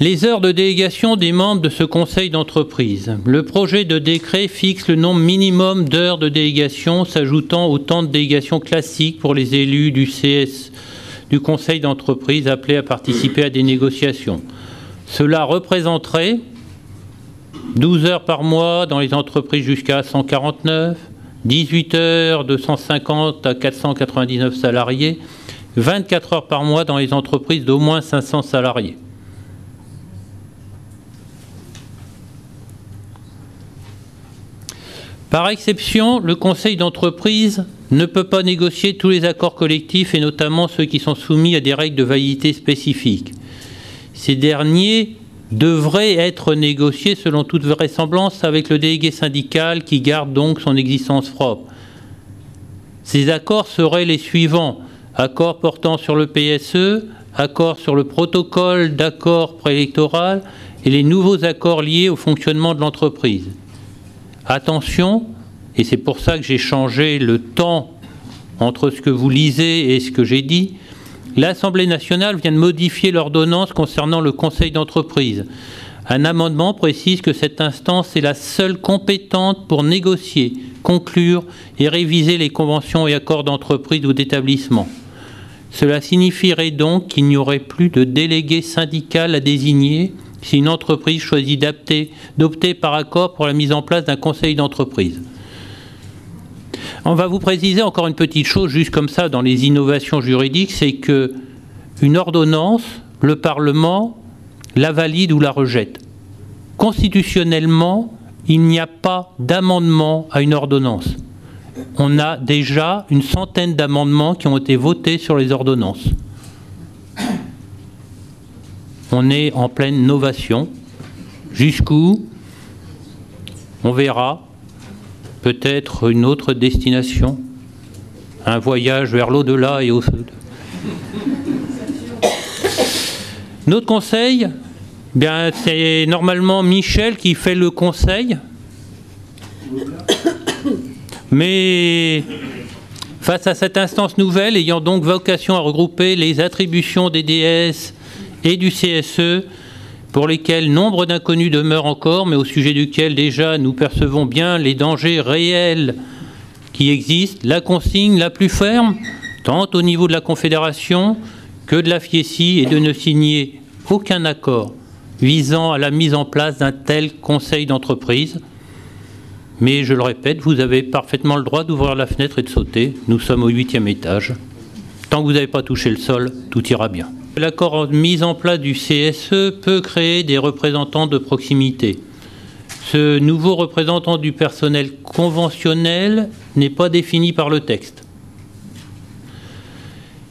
Les heures de délégation des membres de ce conseil d'entreprise. Le projet de décret fixe le nombre minimum d'heures de délégation s'ajoutant au temps de délégation classique pour les élus du conseil d'entreprise appelés à participer à des négociations. Cela représenterait 12 heures par mois dans les entreprises jusqu'à 149, 18 heures de 150 à 499 salariés, 24 heures par mois dans les entreprises d'au moins 500 salariés. Par exception, le conseil d'entreprise ne peut pas négocier tous les accords collectifs et notamment ceux qui sont soumis à des règles de validité spécifiques. Ces derniers devraient être négociés selon toute vraisemblance avec le délégué syndical qui garde donc son existence propre. Ces accords seraient les suivants: accords portant sur le PSE, accords sur le protocole d'accord préélectoral et les nouveaux accords liés au fonctionnement de l'entreprise. Attention, et c'est pour ça que j'ai changé le temps entre ce que vous lisez et ce que j'ai dit, l'Assemblée nationale vient de modifier l'ordonnance concernant le conseil d'entreprise. Un amendement précise que cette instance est la seule compétente pour négocier, conclure et réviser les conventions et accords d'entreprise ou d'établissement. Cela signifierait donc qu'il n'y aurait plus de délégué syndical à désigner si une entreprise choisit d'opter par accord pour la mise en place d'un conseil d'entreprise. On va vous préciser encore une petite chose, juste comme ça, dans les innovations juridiques, c'est qu'une ordonnance, le Parlement la valide ou la rejette. Constitutionnellement, il n'y a pas d'amendement à une ordonnance. On a déjà une centaine d'amendements qui ont été votés sur les ordonnances. On est en pleine novation. Jusqu'où? On verra. Peut-être une autre destination. Un voyage vers l'au-delà et au sud. Notre conseil, bien, c'est normalement Michel qui fait le conseil. Mais face à cette instance nouvelle, ayant donc vocation à regrouper les attributions des DS et du CSE, pour lesquels nombre d'inconnus demeurent encore, mais au sujet duquel déjà nous percevons bien les dangers réels qui existent, la consigne la plus ferme, tant au niveau de la Confédération que de la FIECI, est de ne signer aucun accord visant à la mise en place d'un tel conseil d'entreprise. Mais je le répète, vous avez parfaitement le droit d'ouvrir la fenêtre et de sauter. Nous sommes au 8e étage. Tant que vous n'avez pas touché le sol, tout ira bien. L'accord de mise en place du CSE peut créer des représentants de proximité. Ce nouveau représentant du personnel conventionnel n'est pas défini par le texte.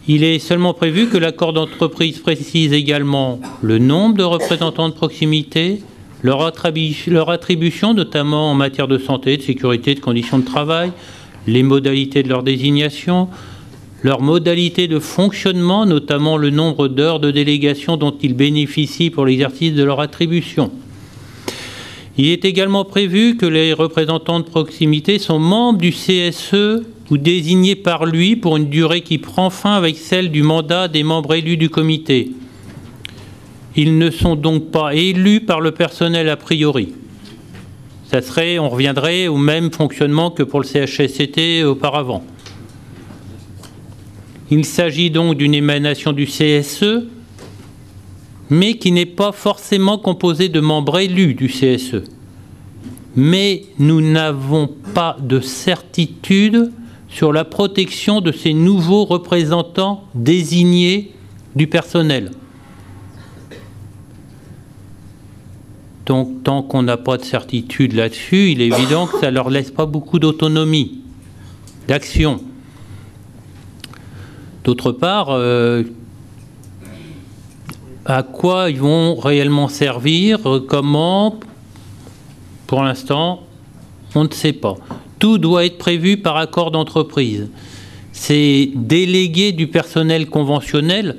Il est seulement prévu que l'accord d'entreprise précise également le nombre de représentants de proximité, leur attribution, notamment en matière de santé, de sécurité, de conditions de travail, les modalités de leur désignation, leurs modalités de fonctionnement, notamment le nombre d'heures de délégation dont ils bénéficient pour l'exercice de leur attribution. Il est également prévu que les représentants de proximité sont membres du CSE ou désignés par lui pour une durée qui prend fin avec celle du mandat des membres élus du comité. Ils ne sont donc pas élus par le personnel a priori. On reviendrait au même fonctionnement que pour le CHSCT auparavant. Il s'agit donc d'une émanation du CSE, mais qui n'est pas forcément composée de membres élus du CSE. Mais nous n'avons pas de certitude sur la protection de ces nouveaux représentants désignés du personnel. Donc, tant qu'on n'a pas de certitude là-dessus, il est évident que ça ne leur laisse pas beaucoup d'autonomie, d'action. D'autre part, à quoi ils vont réellement servir, comment, pour l'instant, on ne sait pas. Tout doit être prévu par accord d'entreprise. Ces délégués du personnel conventionnel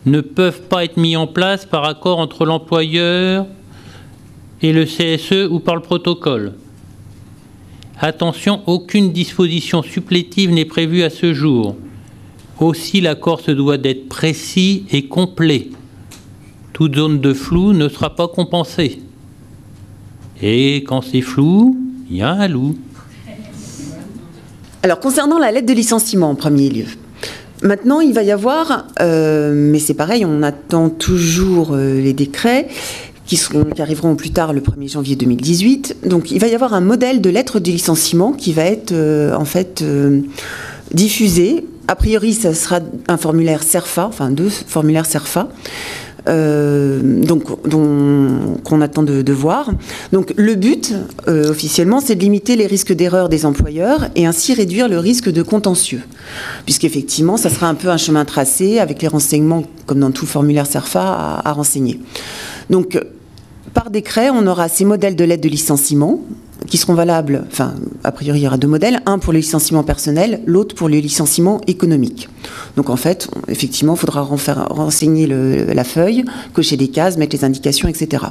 ne peuvent pas être mis en place par accord entre l'employeur et le CSE ou par le protocole. Attention, aucune disposition supplétive n'est prévue à ce jour. Aussi, l'accord se doit d'être précis et complet. Toute zone de flou ne sera pas compensée. Et quand c'est flou, il y a un loup. Alors, concernant la lettre de licenciement en premier lieu, maintenant, il va y avoir, mais c'est pareil, on attend toujours les décrets qui arriveront plus tard le 1er janvier 2018. Donc, il va y avoir un modèle de lettre de licenciement qui va être diffusé. A priori, ça sera un formulaire CERFA, enfin 2 formulaires CERFA, qu'on attend de voir. Donc le but, officiellement, c'est de limiter les risques d'erreur des employeurs et ainsi réduire le risque de contentieux. Puisqu'effectivement, ça sera un peu un chemin tracé avec les renseignements, comme dans tout formulaire CERFA, à renseigner. Donc, par décret, on aura ces modèles de lettres de licenciement qui seront valables, enfin, a priori, il y aura 2 modèles, un pour les licenciements personnels, l'autre pour les licenciements économiques. Donc, en fait, effectivement, il faudra renseigner la feuille, cocher des cases, mettre les indications, etc.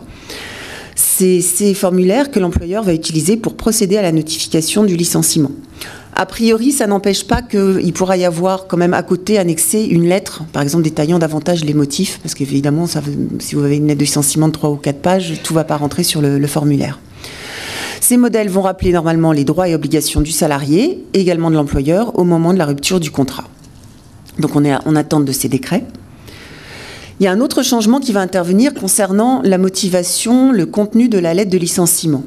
C'est ces formulaires que l'employeur va utiliser pour procéder à la notification du licenciement. A priori, ça n'empêche pas qu'il pourra y avoir quand même à côté annexé une lettre, par exemple détaillant davantage les motifs, parce qu'évidemment, si vous avez une lettre de licenciement de 3 ou 4 pages, tout ne va pas rentrer sur le formulaire. Ces modèles vont rappeler normalement les droits et obligations du salarié et également de l'employeur au moment de la rupture du contrat. Donc on est en attente de ces décrets. Il y a un autre changement qui va intervenir concernant la motivation, le contenu de la lettre de licenciement.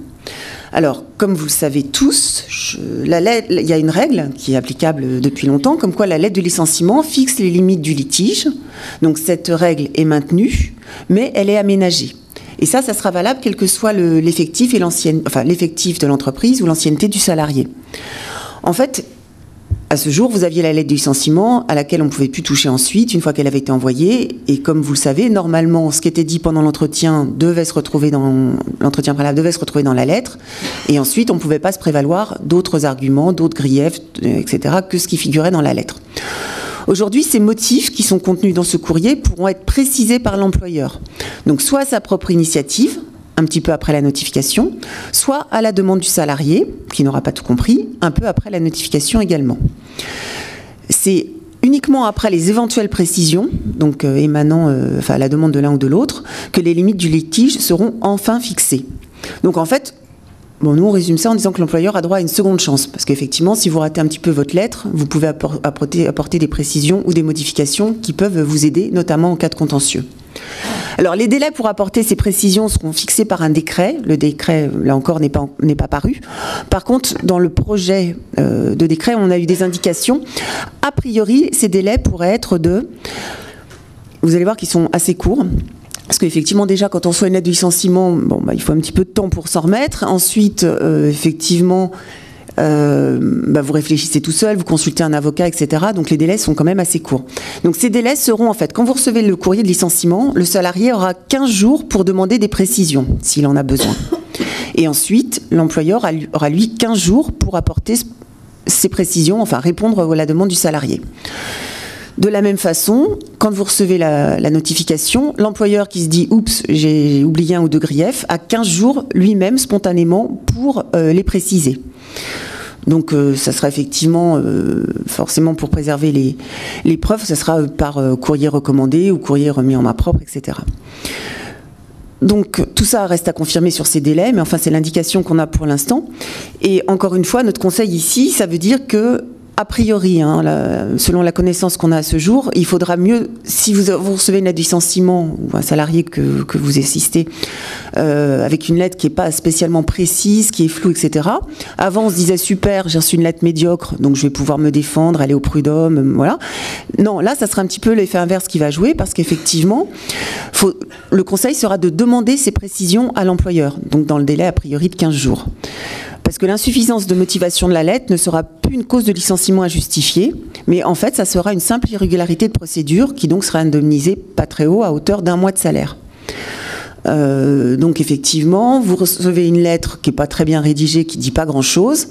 Alors, comme vous le savez tous, il y a une règle qui est applicable depuis longtemps, comme quoi la lettre de licenciement fixe les limites du litige. Donc cette règle est maintenue, mais elle est aménagée. Et ça sera valable quel que soit l'effectif l'effectif de l'entreprise ou l'ancienneté du salarié. En fait, à ce jour, vous aviez la lettre de licenciement à laquelle on ne pouvait plus toucher ensuite, une fois qu'elle avait été envoyée. Et comme vous le savez, normalement, ce qui était dit pendant l'entretien l'entretien préalable devait se retrouver dans la lettre. Et ensuite, on ne pouvait pas se prévaloir d'autres arguments, d'autres griefs, etc., que ce qui figurait dans la lettre. Aujourd'hui, ces motifs qui sont contenus dans ce courrier pourront être précisés par l'employeur. Donc, soit à sa propre initiative, un petit peu après la notification, soit à la demande du salarié, qui n'aura pas tout compris, un peu après la notification également. C'est uniquement après les éventuelles précisions, donc émanant à la demande de l'un ou de l'autre, que les limites du litige seront enfin fixées. Donc, en fait, nous, on résume ça en disant que l'employeur a droit à une seconde chance. Parce qu'effectivement, si vous ratez un petit peu votre lettre, vous pouvez apporter des précisions ou des modifications qui peuvent vous aider, notamment en cas de contentieux. Alors, les délais pour apporter ces précisions seront fixés par un décret. Le décret, là encore, n'est pas paru. Par contre, dans le projet de décret, on a eu des indications. A priori, ces délais pourraient être vous allez voir qu'ils sont assez courts. Parce qu'effectivement, déjà, quand on reçoit une lettre de licenciement, il faut un petit peu de temps pour s'en remettre. Ensuite, effectivement, vous réfléchissez tout seul, vous consultez un avocat, etc. Donc, les délais sont quand même assez courts. Donc, ces délais seront, en fait, quand vous recevez le courrier de licenciement, le salarié aura 15 jours pour demander des précisions, s'il en a besoin. Et ensuite, l'employeur aura, lui, 15 jours pour apporter ces précisions, enfin, répondre à la demande du salarié. De la même façon, quand vous recevez la notification, l'employeur qui se dit « Oups, j'ai oublié un ou 2 griefs » a 15 jours lui-même, spontanément, pour les préciser. Donc, ça sera effectivement, forcément pour préserver les preuves, ça sera par courrier recommandé ou courrier remis en main propre, etc. Donc, tout ça reste à confirmer sur ces délais, mais enfin, c'est l'indication qu'on a pour l'instant. Et encore une fois, notre conseil ici, ça veut dire que a priori, selon la connaissance qu'on a à ce jour, il faudra mieux, si vous recevez une lettre de licenciement ou un salarié que vous assistez avec une lettre qui n'est pas spécialement précise, qui est floue, etc. Avant, on se disait super, j'ai reçu une lettre médiocre, donc je vais pouvoir me défendre, aller au prud'homme, voilà. Non, là, ça sera un petit peu l'effet inverse qui va jouer parce qu'effectivement, le conseil sera de demander ces précisions à l'employeur, donc dans le délai a priori de 15 jours. Parce que l'insuffisance de motivation de la lettre ne sera plus une cause de licenciement à justifier, mais en fait, ça sera une simple irrégularité de procédure qui donc sera indemnisée pas très haut à hauteur d'1 mois de salaire. Donc effectivement, vous recevez une lettre qui n'est pas très bien rédigée, qui ne dit pas grand-chose.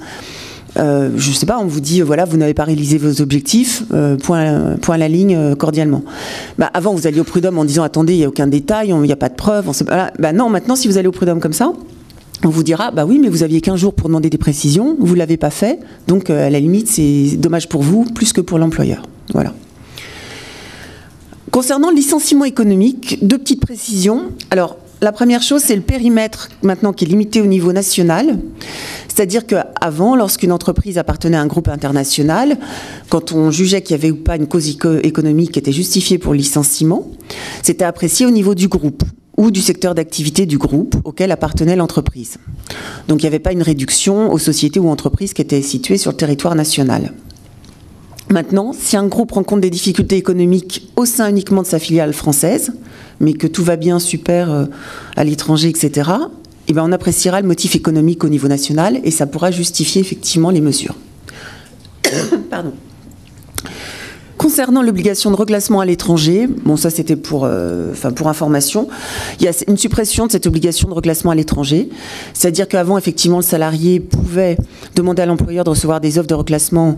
je ne sais pas, on vous dit, voilà, vous n'avez pas réalisé vos objectifs, point à la ligne, cordialement. Bah, avant, vous alliez au prud'homme en disant, attendez, il n'y a aucun détail, il n'y a pas de preuve. Bah, non, maintenant, si vous allez au prud'homme comme ça, on vous dira, bah oui, mais vous aviez 15 jours pour demander des précisions, vous ne l'avez pas fait, donc à la limite, c'est dommage pour vous, plus que pour l'employeur. Voilà. Concernant le licenciement économique, 2 petites précisions. Alors, la première chose, c'est le périmètre maintenant qui est limité au niveau national. C'est-à-dire qu'avant, lorsqu'une entreprise appartenait à un groupe international, quand on jugeait qu'il y avait ou pas une cause économique qui était justifiée pour le licenciement, c'était apprécié au niveau du groupe ou du secteur d'activité du groupe auquel appartenait l'entreprise. Donc il n'y avait pas une réduction aux sociétés ou entreprises qui étaient situées sur le territoire national. Maintenant, si un groupe rencontre des difficultés économiques au sein uniquement de sa filiale française, mais que tout va bien, super, à l'étranger, etc., eh bien on appréciera le motif économique au niveau national et ça pourra justifier effectivement les mesures. Pardon. Concernant l'obligation de reclassement à l'étranger, bon ça c'était pour information, il y a une suppression de cette obligation de reclassement à l'étranger, c'est-à-dire qu'avant effectivement le salarié pouvait demander à l'employeur de recevoir des offres de reclassement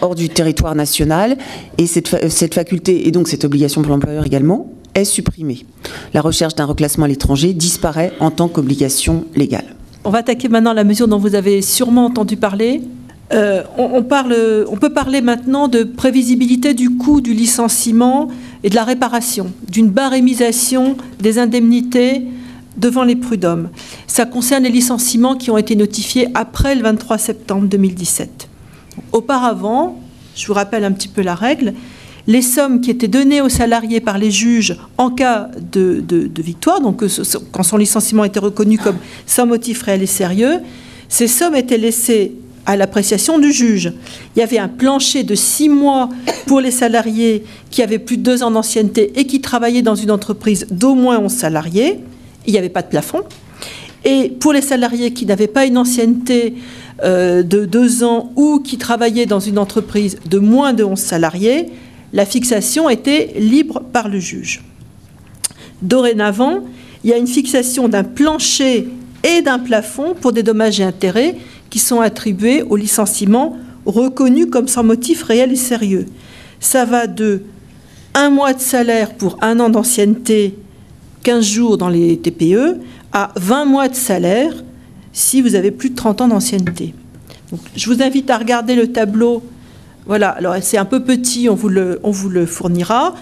hors du territoire national et cette faculté et donc cette obligation pour l'employeur également est supprimée. La recherche d'un reclassement à l'étranger disparaît en tant qu'obligation légale. On va attaquer maintenant la mesure dont vous avez sûrement entendu parler. On peut parler maintenant de prévisibilité du coût du licenciement et de la réparation, d'une barémisation des indemnités devant les prud'hommes. Ça concerne les licenciements qui ont été notifiés après le 23 septembre 2017. Auparavant, je vous rappelle un petit peu la règle, les sommes qui étaient données aux salariés par les juges en cas de victoire, donc quand son licenciement était reconnu comme sans motif réel et sérieux, ces sommes étaient laissées à l'appréciation du juge. Il y avait un plancher de 6 mois pour les salariés qui avaient plus de 2 ans d'ancienneté et qui travaillaient dans une entreprise d'au moins 11 salariés. Il n'y avait pas de plafond. Et pour les salariés qui n'avaient pas une ancienneté de 2 ans ou qui travaillaient dans une entreprise de moins de 11 salariés, la fixation était libre par le juge. Dorénavant, il y a une fixation d'un plancher et d'un plafond pour des dommages et intérêts qui sont attribués au licenciement reconnu comme sans motif réel et sérieux. Ça va de 1 mois de salaire pour 1 an d'ancienneté, 15 jours dans les TPE, à 20 mois de salaire si vous avez plus de 30 ans d'ancienneté. Donc, je vous invite à regarder le tableau. Voilà, alors c'est un peu petit, on vous le fournira.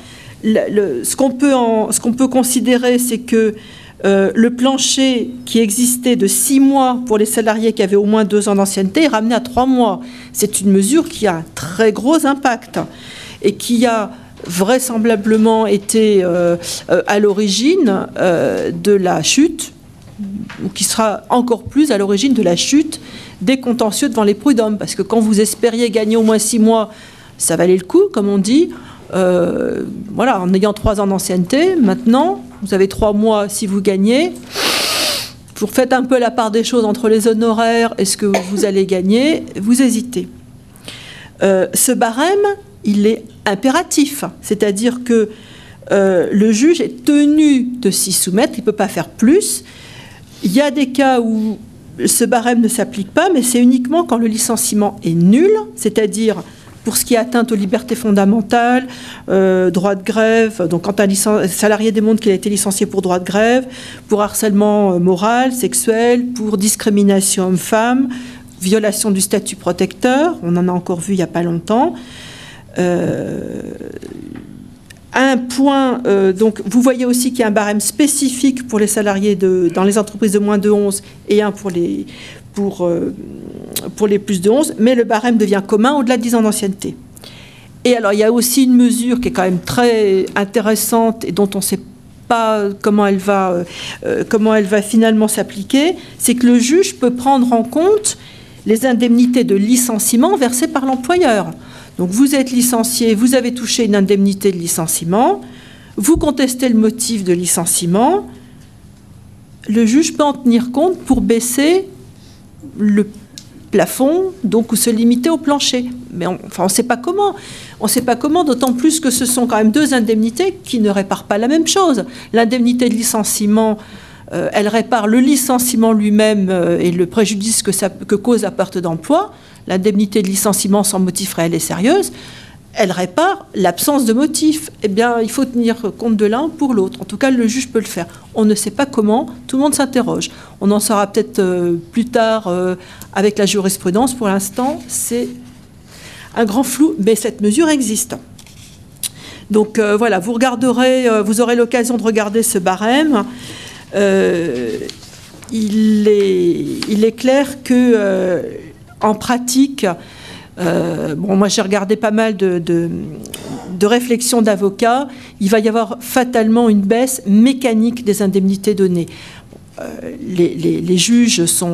Ce qu'on peut considérer, c'est que le plancher qui existait de 6 mois pour les salariés qui avaient au moins 2 ans d'ancienneté est ramené à 3 mois. C'est une mesure qui a un très gros impact et qui a vraisemblablement été à l'origine de la chute, ou qui sera encore plus à l'origine de la chute des contentieux devant les prud'hommes. Parce que quand vous espériez gagner au moins 6 mois, ça valait le coup, comme on dit. Voilà, en ayant 3 ans d'ancienneté, maintenant, vous avez 3 mois si vous gagnez. Vous faites un peu la part des choses entre les honoraires et ce que vous allez gagner, vous hésitez. Ce barème, il est impératif, c'est-à-dire que le juge est tenu de s'y soumettre, il ne peut pas faire plus. Il y a des cas où ce barème ne s'applique pas, mais c'est uniquement quand le licenciement est nul, c'est-à-dire pour ce qui est atteinte aux libertés fondamentales, droit de grève, donc quand un salarié démontre qu'il a été licencié pour droit de grève, pour harcèlement moral, sexuel, pour discrimination homme-femme, violation du statut protecteur, on en a encore vu il n'y a pas longtemps. Un point, donc vous voyez aussi qu'il y a un barème spécifique pour les salariés dans les entreprises de moins de 11 et un pour les plus de 11, mais le barème devient commun au-delà de 10 ans d'ancienneté. Et alors, il y a aussi une mesure qui est quand même très intéressante et dont on ne sait pas comment elle va finalement s'appliquer, c'est que le juge peut prendre en compte les indemnités de licenciement versées par l'employeur. Donc, vous êtes licencié, vous avez touché une indemnité de licenciement, vous contestez le motif de licenciement, le juge peut en tenir compte pour baisser le plafond, donc, ou se limiter au plancher. Mais on ne sait pas comment. On ne sait pas comment, d'autant plus que ce sont quand même 2 indemnités qui ne réparent pas la même chose. L'indemnité de licenciement elle répare le licenciement lui-même et le préjudice que cause la perte d'emploi, l'indemnité de licenciement sans motif réel et sérieux. Elle répare l'absence de motif. Eh bien, il faut tenir compte de l'un pour l'autre. En tout cas, le juge peut le faire. On ne sait pas comment, tout le monde s'interroge. On en saura peut-être plus tard avec la jurisprudence. Pour l'instant, c'est un grand flou, mais cette mesure existe. Donc voilà, vous aurez l'occasion de regarder ce barème. Il est clair que, en pratique, moi j'ai regardé pas mal de réflexions d'avocats, il va y avoir fatalement une baisse mécanique des indemnités données. Les juges c'est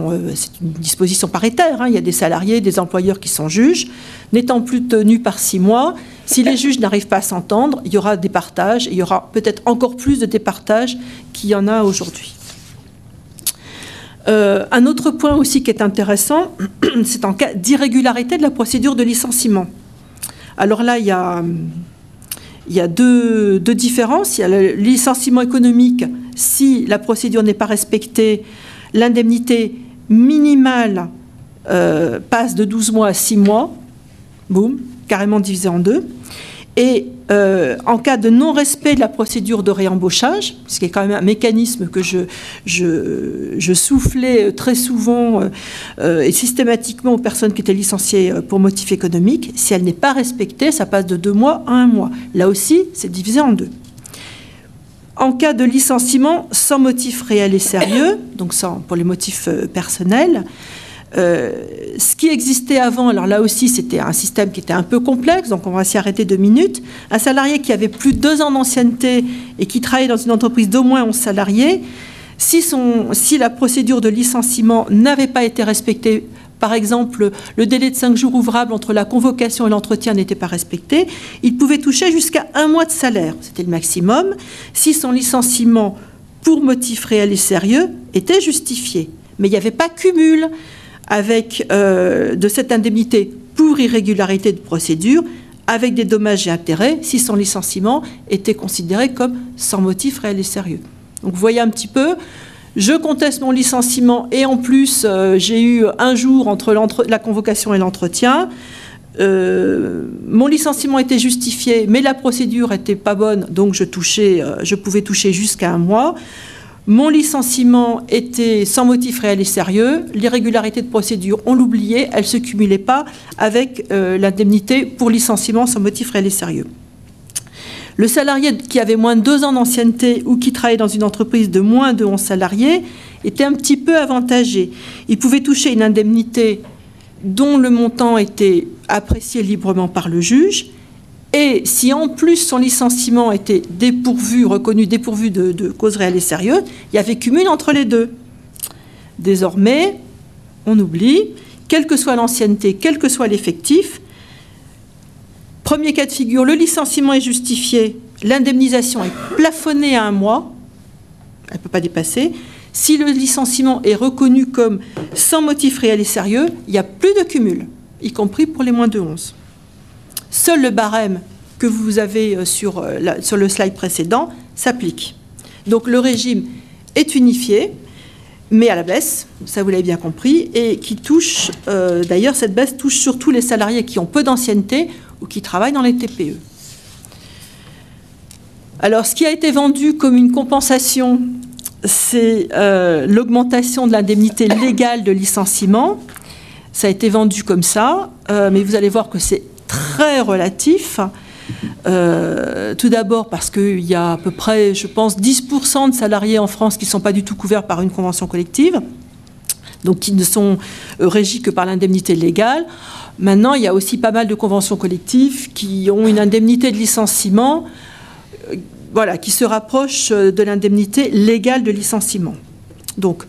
une disposition paritaire, hein, il y a des salariés, des employeurs qui sont juges, n'étant plus tenus par 6 mois, si les juges n'arrivent pas à s'entendre, il y aura des partages, et il y aura peut-être encore plus de départages qu'il y en a aujourd'hui. Un autre point aussi qui est intéressant, c'est en cas d'irrégularité de la procédure de licenciement. Alors là, il y a deux différences. Il y a le licenciement économique. Si la procédure n'est pas respectée, l'indemnité minimale passe de 12 mois à 6 mois. Boum, carrément divisé en 2. Et en cas de non-respect de la procédure de réembauchage, ce qui est quand même un mécanisme que je soufflais très souvent et systématiquement aux personnes qui étaient licenciées pour motif économique, si elle n'est pas respectée, ça passe de 2 mois à 1 mois. Là aussi, c'est divisé en 2. En cas de licenciement sans motif réel et sérieux, donc pour les motifs personnels, ce qui existait avant, alors là aussi c'était un système qui était un peu complexe, donc on va s'y arrêter 2 minutes. Un salarié qui avait plus de 2 ans d'ancienneté et qui travaillait dans une entreprise d'au moins 11 salariés, si la procédure de licenciement n'avait pas été respectée, par exemple le délai de 5 jours ouvrables entre la convocation et l'entretien n'était pas respecté, il pouvait toucher jusqu'à 1 mois de salaire, c'était le maximum, si son licenciement pour motif réel et sérieux était justifié. Mais il n'y avait pas cumul avec de cette indemnité pour irrégularité de procédure, avec des dommages et intérêts, si son licenciement était considéré comme sans motif réel et sérieux. Donc vous voyez un petit peu, je conteste mon licenciement et en plus j'ai eu 1 jour entre la convocation et l'entretien. Mon licenciement était justifié, mais la procédure n'était pas bonne, donc je pouvais toucher jusqu'à 1 mois. Mon licenciement était sans motif réel et sérieux. L'irrégularité de procédure, on l'oubliait, elle ne se cumulait pas avec l'indemnité pour licenciement sans motif réel et sérieux. Le salarié qui avait moins de 2 ans d'ancienneté ou qui travaillait dans une entreprise de moins de 11 salariés était un petit peu avantagé. Il pouvait toucher une indemnité dont le montant était apprécié librement par le juge. Et si en plus son licenciement était reconnu dépourvu de cause réelle et sérieuse, il y avait cumul entre les deux. Désormais, on oublie, quelle que soit l'ancienneté, quel que soit l'effectif, premier cas de figure, le licenciement est justifié, l'indemnisation est plafonnée à 1 mois, elle ne peut pas dépasser. Si le licenciement est reconnu comme sans motif réel et sérieux, il n'y a plus de cumul, y compris pour les moins de 11. Seul le barème que vous avez sur le slide précédent s'applique. Donc le régime est unifié, mais à la baisse, ça vous l'avez bien compris, et qui touche, d'ailleurs cette baisse touche surtout les salariés qui ont peu d'ancienneté ou qui travaillent dans les TPE. Alors ce qui a été vendu comme une compensation, c'est l'augmentation de l'indemnité légale de licenciement. Ça a été vendu comme ça, mais vous allez voir que c'est très relatif. Tout d'abord parce qu'il y a à peu près, je pense, 10% de salariés en France qui ne sont pas du tout couverts par une convention collective, donc qui ne sont régis que par l'indemnité légale. Maintenant, il y a aussi pas mal de conventions collectives qui ont une indemnité de licenciement qui se rapproche de l'indemnité légale de licenciement. Donc,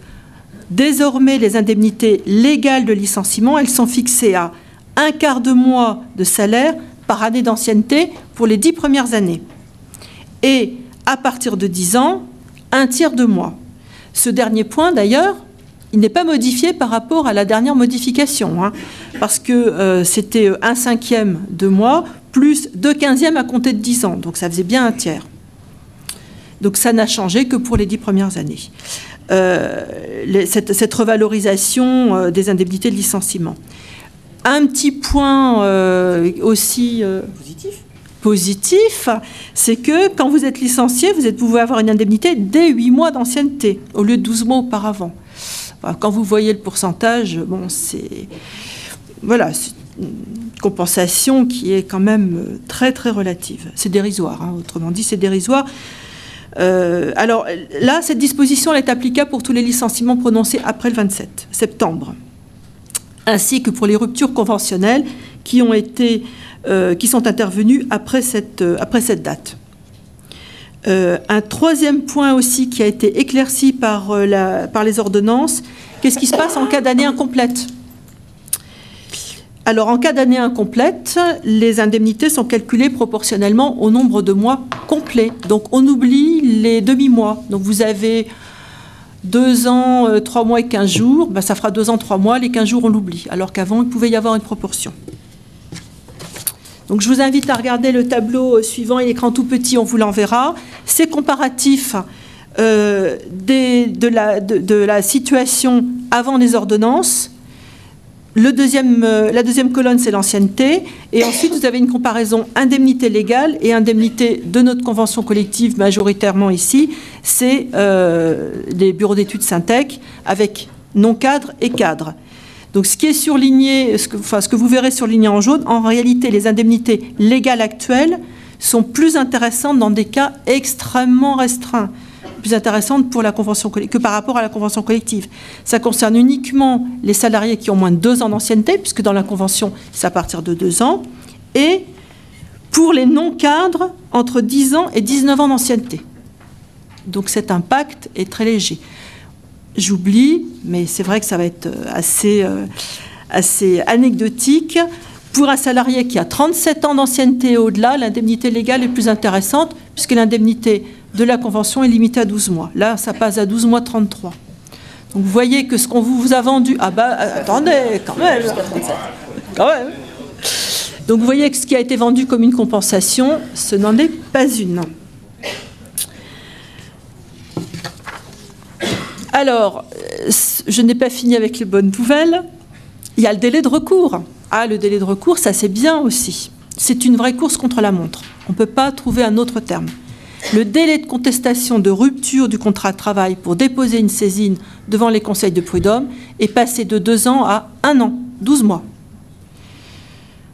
désormais, les indemnités légales de licenciement, elles sont fixées à 1/4 de mois de salaire par année d'ancienneté pour les 10 premières années. Et à partir de 10 ans, 1/3 de mois. Ce dernier point, d'ailleurs, il n'est pas modifié par rapport à la dernière modification, parce que c'était 1/5 de mois plus 2/15 à compter de 10 ans. Donc ça faisait bien 1/3. Donc ça n'a changé que pour les 10 premières années. cette revalorisation des indemnités de licenciement. Un petit point aussi positif, c'est que quand vous êtes licencié, vous pouvez avoir une indemnité dès 8 mois d'ancienneté, au lieu de 12 mois auparavant. Enfin, quand vous voyez le pourcentage, bon, c'est une compensation qui est quand même très très relative. C'est dérisoire, hein, autrement dit, c'est dérisoire. Alors là, cette disposition elle est applicable pour tous les licenciements prononcés après le 27 septembre, ainsi que pour les ruptures conventionnelles qui sont intervenues après cette date. Un troisième point aussi qui a été éclairci par les ordonnances, qu'est-ce qui se passe en cas d'année incomplète ? Alors, en cas d'année incomplète, les indemnités sont calculées proportionnellement au nombre de mois complets. Donc, on oublie les demi-mois. Donc, vous avez 2 ans, 3 mois et 15 jours. Ben, ça fera 2 ans, 3 mois. Les 15 jours, on l'oublie. Alors qu'avant, il pouvait y avoir une proportion. Donc, je vous invite à regarder le tableau suivant. Il est écran tout petit, on vous l'enverra. C'est comparatif de la situation avant les ordonnances. La deuxième colonne, c'est l'ancienneté. Et ensuite, vous avez une comparaison indemnité légale et indemnité de notre convention collective, majoritairement ici. C'est les bureaux d'études Syntec avec non-cadre et cadre. Donc, ce qui est surligné, ce que vous verrez surligné en jaune, en réalité, les indemnités légales actuelles sont plus intéressantes dans des cas extrêmement restreints. Plus intéressante pour la convention que par rapport à la convention collective. Ça concerne uniquement les salariés qui ont moins de 2 ans d'ancienneté, puisque dans la convention, c'est à partir de 2 ans, et pour les non-cadres, entre 10 ans et 19 ans d'ancienneté. Donc cet impact est très léger. J'oublie, mais c'est vrai que ça va être assez anecdotique. Pour un salarié qui a 37 ans d'ancienneté et au-delà, l'indemnité légale est plus intéressante, puisque l'indemnité de la Convention est limitée à 12 mois. Là, ça passe à 12 mois 33. Donc, vous voyez que ce qu'on vous a vendu... Ah bah, attendez, quand même. Donc, vous voyez que ce qui a été vendu comme une compensation, ce n'en est pas une. Alors, je n'ai pas fini avec les bonnes nouvelles. Il y a le délai de recours. Ah, le délai de recours, ça c'est bien aussi. C'est une vraie course contre la montre. On ne peut pas trouver un autre terme. Le délai de contestation de rupture du contrat de travail pour déposer une saisine devant les conseils de prud'homme est passé de 2 ans à 1 an, 12 mois,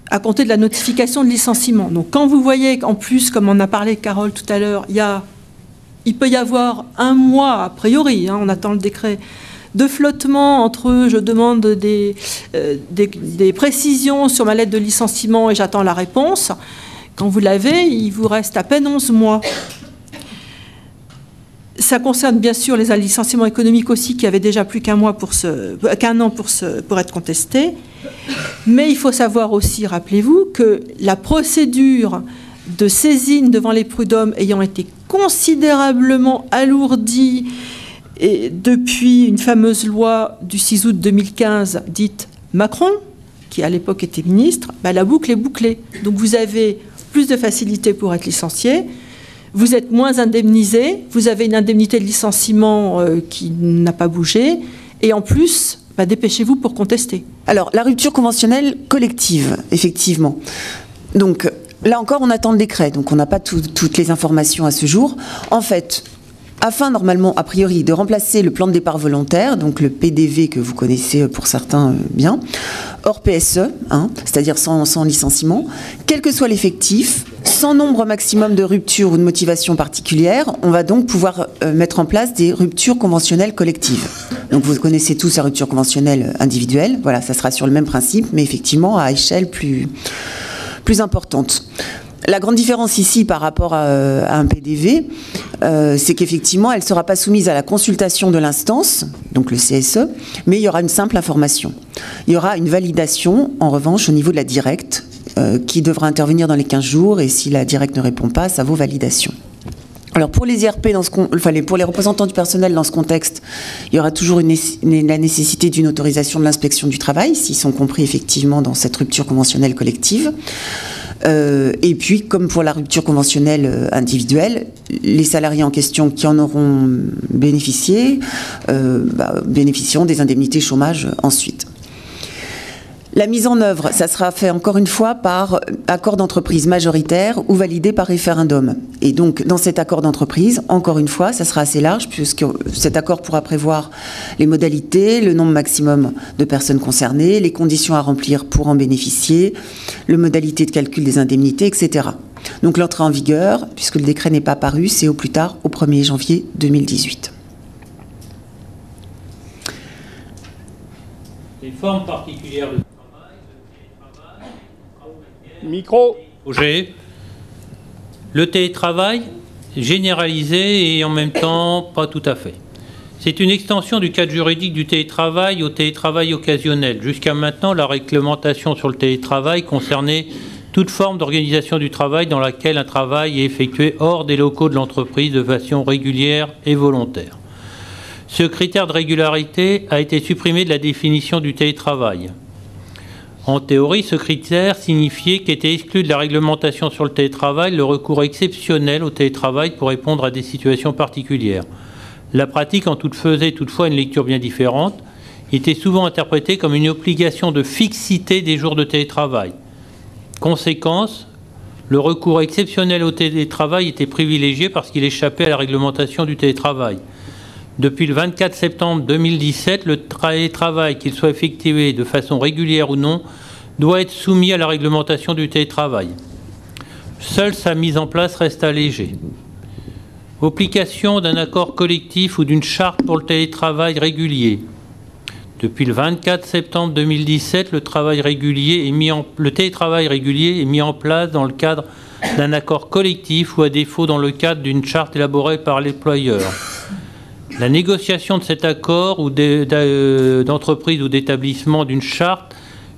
à compter de la notification de licenciement. Donc quand vous voyez qu'en plus, comme on a parlé Carole tout à l'heure, il peut y avoir 1 mois, a priori, hein, on attend le décret, de flottement entre je demande des précisions sur ma lettre de licenciement et j'attends la réponse. Quand vous l'avez, il vous reste à peine 11 mois. Ça concerne bien sûr les licenciements économiques aussi qui avaient déjà plus qu'un an pour être contestés. Mais il faut savoir aussi, rappelez-vous, que la procédure de saisine devant les prud'hommes ayant été considérablement alourdie et depuis une fameuse loi du 6 août 2015 dite Macron, qui à l'époque était ministre, la boucle est bouclée. Donc vous avez plus de facilité pour être licencié, vous êtes moins indemnisé, vous avez une indemnité de licenciement qui n'a pas bougé, et en plus, dépêchez-vous pour contester. Alors, la rupture conventionnelle collective, effectivement. Donc, là encore, on attend le décret, donc on n'a pas toutes les informations à ce jour. En fait, afin normalement, a priori, de remplacer le plan de départ volontaire, donc le PDV que vous connaissez pour certains bien, hors PSE, hein, c'est-à-dire sans licenciement, quel que soit l'effectif, sans nombre maximum de ruptures ou de motivation particulière, on va donc pouvoir mettre en place des ruptures conventionnelles collectives. Donc vous connaissez tous la rupture conventionnelle individuelle, voilà, ça sera sur le même principe, mais effectivement à échelle plus importante. La grande différence ici par rapport à un PDV, c'est qu'effectivement, elle ne sera pas soumise à la consultation de l'instance, donc le CSE, mais il y aura une simple information. Il y aura une validation, en revanche, au niveau de la directe, qui devra intervenir dans les 15 jours, et si la directe ne répond pas, ça vaut validation. Alors pour les IRP, pour les représentants du personnel dans ce contexte, il y aura toujours la nécessité d'une autorisation de l'inspection du travail, s'ils sont compris effectivement dans cette rupture conventionnelle collective. Et puis, comme pour la rupture conventionnelle individuelle, les salariés en question qui en auront bénéficié bénéficieront des indemnités chômage ensuite. La mise en œuvre, ça sera fait encore une fois par accord d'entreprise majoritaire ou validé par référendum. Et donc, dans cet accord d'entreprise, encore une fois, ça sera assez large puisque cet accord pourra prévoir les modalités, le nombre maximum de personnes concernées, les conditions à remplir pour en bénéficier, les modalités de calcul des indemnités, etc. Donc, l'entrée en vigueur, puisque le décret n'est pas paru, c'est au plus tard au 1er janvier 2018. Les formes particulières de micro. Le télétravail généralisé et en même temps pas tout à fait. C'est une extension du cadre juridique du télétravail au télétravail occasionnel. Jusqu'à maintenant, la réglementation sur le télétravail concernait toute forme d'organisation du travail dans laquelle un travail est effectué hors des locaux de l'entreprise de façon régulière et volontaire. Ce critère de régularité a été supprimé de la définition du télétravail. En théorie, ce critère signifiait qu'était exclu de la réglementation sur le télétravail le recours exceptionnel au télétravail pour répondre à des situations particulières. La pratique en faisait toutefois une lecture bien différente, était souvent interprétée comme une obligation de fixité des jours de télétravail. Conséquence, le recours exceptionnel au télétravail était privilégié parce qu'il échappait à la réglementation du télétravail. Depuis le 24 septembre 2017, le télétravail, qu'il soit effectué de façon régulière ou non, doit être soumis à la réglementation du télétravail. Seule sa mise en place reste allégée. Application d'un accord collectif ou d'une charte pour le télétravail régulier. Depuis le 24 septembre 2017, le télétravail régulier est mis en place dans le cadre d'un accord collectif ou à défaut dans le cadre d'une charte élaborée par l'employeur. La négociation de cet accord ou d'entreprise ou d'établissement d'une charte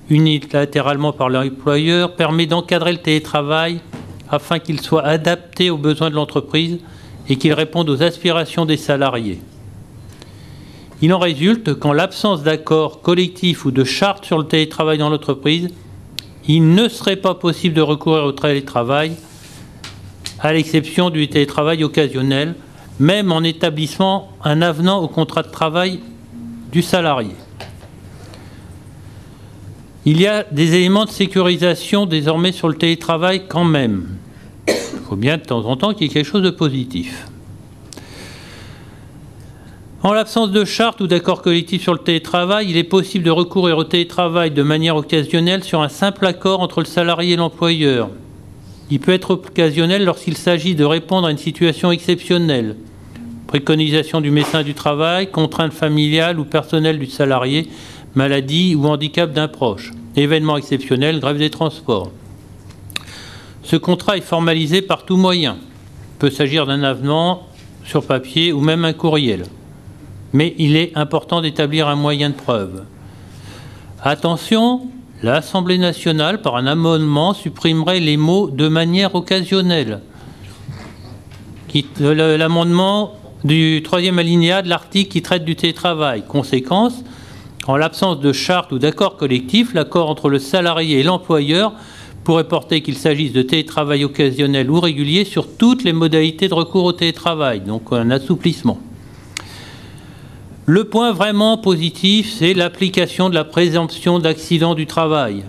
unilatéralement par l'employeur permet d'encadrer le télétravail afin qu'il soit adapté aux besoins de l'entreprise et qu'il réponde aux aspirations des salariés. Il en résulte qu'en l'absence d'accord collectif ou de charte sur le télétravail dans l'entreprise, il ne serait pas possible de recourir au télétravail, à l'exception du télétravail occasionnel, même en établissant un avenant au contrat de travail du salarié. Il y a des éléments de sécurisation désormais sur le télétravail quand même. Il faut bien de temps en temps qu'il y ait quelque chose de positif. En l'absence de charte ou d'accord collectif sur le télétravail, il est possible de recourir au télétravail de manière occasionnelle sur un simple accord entre le salarié et l'employeur. Il peut être occasionnel lorsqu'il s'agit de répondre à une situation exceptionnelle. Préconisation du médecin du travail, contrainte familiale ou personnelle du salarié, maladie ou handicap d'un proche. Événement exceptionnel, grève des transports. Ce contrat est formalisé par tout moyen. Il peut s'agir d'un avenant sur papier ou même un courriel. Mais il est important d'établir un moyen de preuve. Attention, l'Assemblée nationale, par un amendement, supprimerait les mots « de manière occasionnelle ». L'amendement du 3e alinéa de l'article qui traite du télétravail. Conséquence, en l'absence de charte ou d'accord collectif, l'accord entre le salarié et l'employeur pourrait porter qu'il s'agisse de télétravail occasionnel ou régulier sur toutes les modalités de recours au télétravail, donc un assouplissement. Le point vraiment positif, c'est l'application de la présomption d'accident du travail.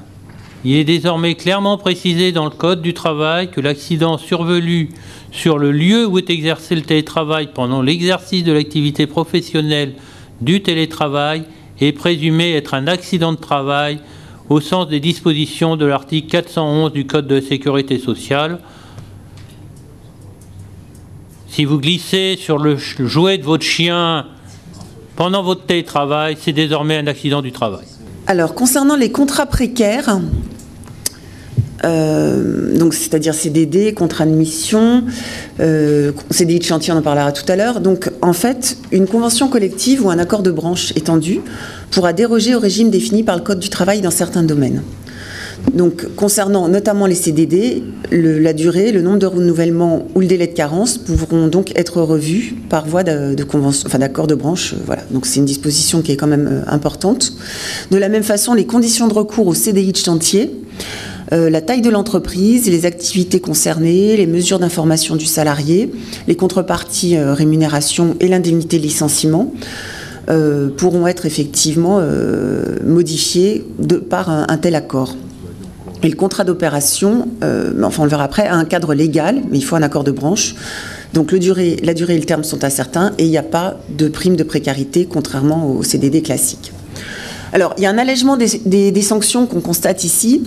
Il est désormais clairement précisé dans le Code du travail que l'accident survenu sur le lieu où est exercé le télétravail pendant l'exercice de l'activité professionnelle du télétravail est présumé être un accident de travail au sens des dispositions de l'article 411 du Code de la sécurité sociale. Si vous glissez sur le jouet de votre chien pendant votre télétravail, c'est désormais un accident du travail. Alors, concernant les contrats précaires, donc c'est-à-dire CDD, contrat de mission, CDI de chantier, on en parlera tout à l'heure. Donc, en fait, une convention collective ou un accord de branche étendu pourra déroger au régime défini par le Code du travail dans certains domaines. Donc, concernant notamment les CDD, la durée, le nombre de renouvellements ou le délai de carence pourront donc être revus par voie de convention, enfin d'accord de branche. Voilà. Donc, c'est une disposition qui est quand même importante. De la même façon, les conditions de recours au CDI de chantier la taille de l'entreprise, les activités concernées, les mesures d'information du salarié, les contreparties rémunération et l'indemnité de licenciement pourront être effectivement modifiées par un tel accord. Et le contrat d'opération, enfin on le verra après, a un cadre légal, mais il faut un accord de branche. Donc la durée et le terme sont incertains et il n'y a pas de prime de précarité, contrairement au CDD classique. Alors, il y a un allègement des sanctions qu'on constate ici,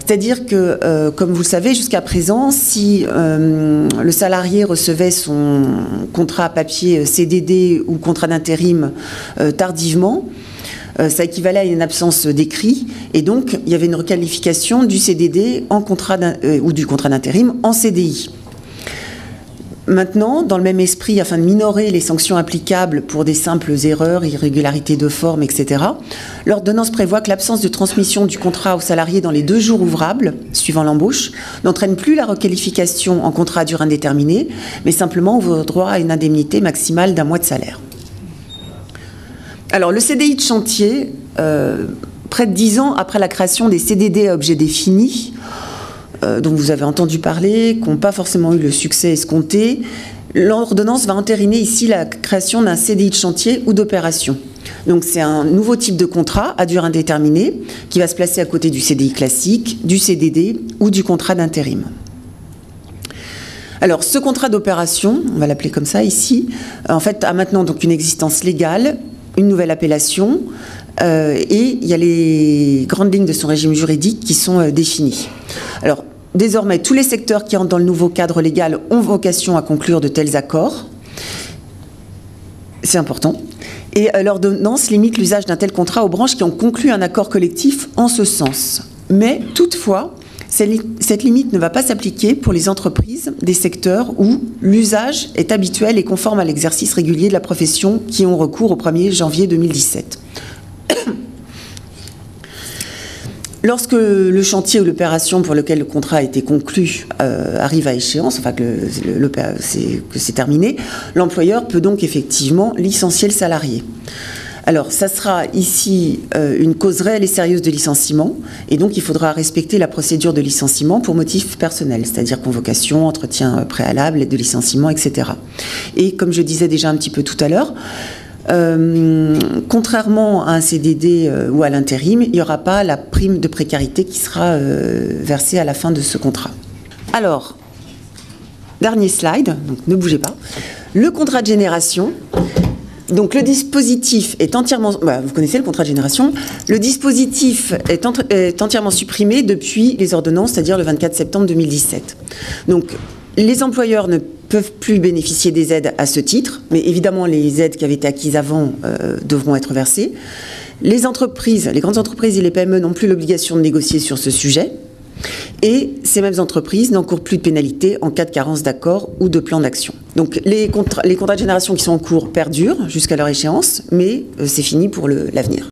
c'est-à-dire que, comme vous le savez, jusqu'à présent, si le salarié recevait son contrat papier CDD ou contrat d'intérim tardivement, ça équivalait à une absence d'écrit, et donc il y avait une requalification du CDD en ou du contrat d'intérim en CDI. Maintenant, dans le même esprit, afin de minorer les sanctions applicables pour des simples erreurs, irrégularités de forme, etc., l'ordonnance prévoit que l'absence de transmission du contrat au salarié dans les 2 jours ouvrables, suivant l'embauche, n'entraîne plus la requalification en contrat à durée indéterminée, mais simplement ouvre droit à une indemnité maximale d'1 mois de salaire. Alors, le CDI de chantier, près de 10 ans après la création des CDD à objet défini, dont vous avez entendu parler, qui n'ont pas forcément eu le succès escompté, l'ordonnance va entériner ici la création d'un CDI de chantier ou d'opération. Donc c'est un nouveau type de contrat à durée indéterminée qui va se placer à côté du CDI classique, du CDD ou du contrat d'intérim. Alors ce contrat d'opération, on va l'appeler comme ça ici, en fait a maintenant donc une existence légale, une nouvelle appellation, et il y a les grandes lignes de son régime juridique qui sont définies. Alors, désormais, tous les secteurs qui entrent dans le nouveau cadre légal ont vocation à conclure de tels accords. C'est important. Et l'ordonnance limite l'usage d'un tel contrat aux branches qui ont conclu un accord collectif en ce sens. Mais, toutefois, cette limite ne va pas s'appliquer pour les entreprises des secteurs où l'usage est habituel et conforme à l'exercice régulier de la profession qui ont recours au 1er janvier 2017. Lorsque le chantier ou l'opération pour lequel le contrat a été conclu arrive à échéance, enfin que c'est terminé, l'employeur peut donc effectivement licencier le salarié. Alors, ça sera ici une cause réelle et sérieuse de licenciement, et donc il faudra respecter la procédure de licenciement pour motif personnel, c'est-à-dire convocation, entretien préalable, aide de licenciement, etc. Et comme je disais déjà un petit peu tout à l'heure, contrairement à un CDD ou à l'intérim, il n'y aura pas la prime de précarité qui sera versée à la fin de ce contrat. Alors, dernier slide, donc ne bougez pas. Le contrat de génération. Donc le dispositif est entièrement... vous connaissez le contrat de génération. Le dispositif est entièrement supprimé depuis les ordonnances, c'est-à-dire le 24 septembre 2017. Donc les employeurs ne peuvent plus bénéficier des aides à ce titre, mais évidemment les aides qui avaient été acquises avant devront être versées. Les entreprises, les grandes entreprises et les PME n'ont plus l'obligation de négocier sur ce sujet. Et ces mêmes entreprises n'encourent plus de pénalités en cas de carence d'accord ou de plan d'action. Donc les contrats de génération qui sont en cours perdurent jusqu'à leur échéance, mais c'est fini pour l'avenir.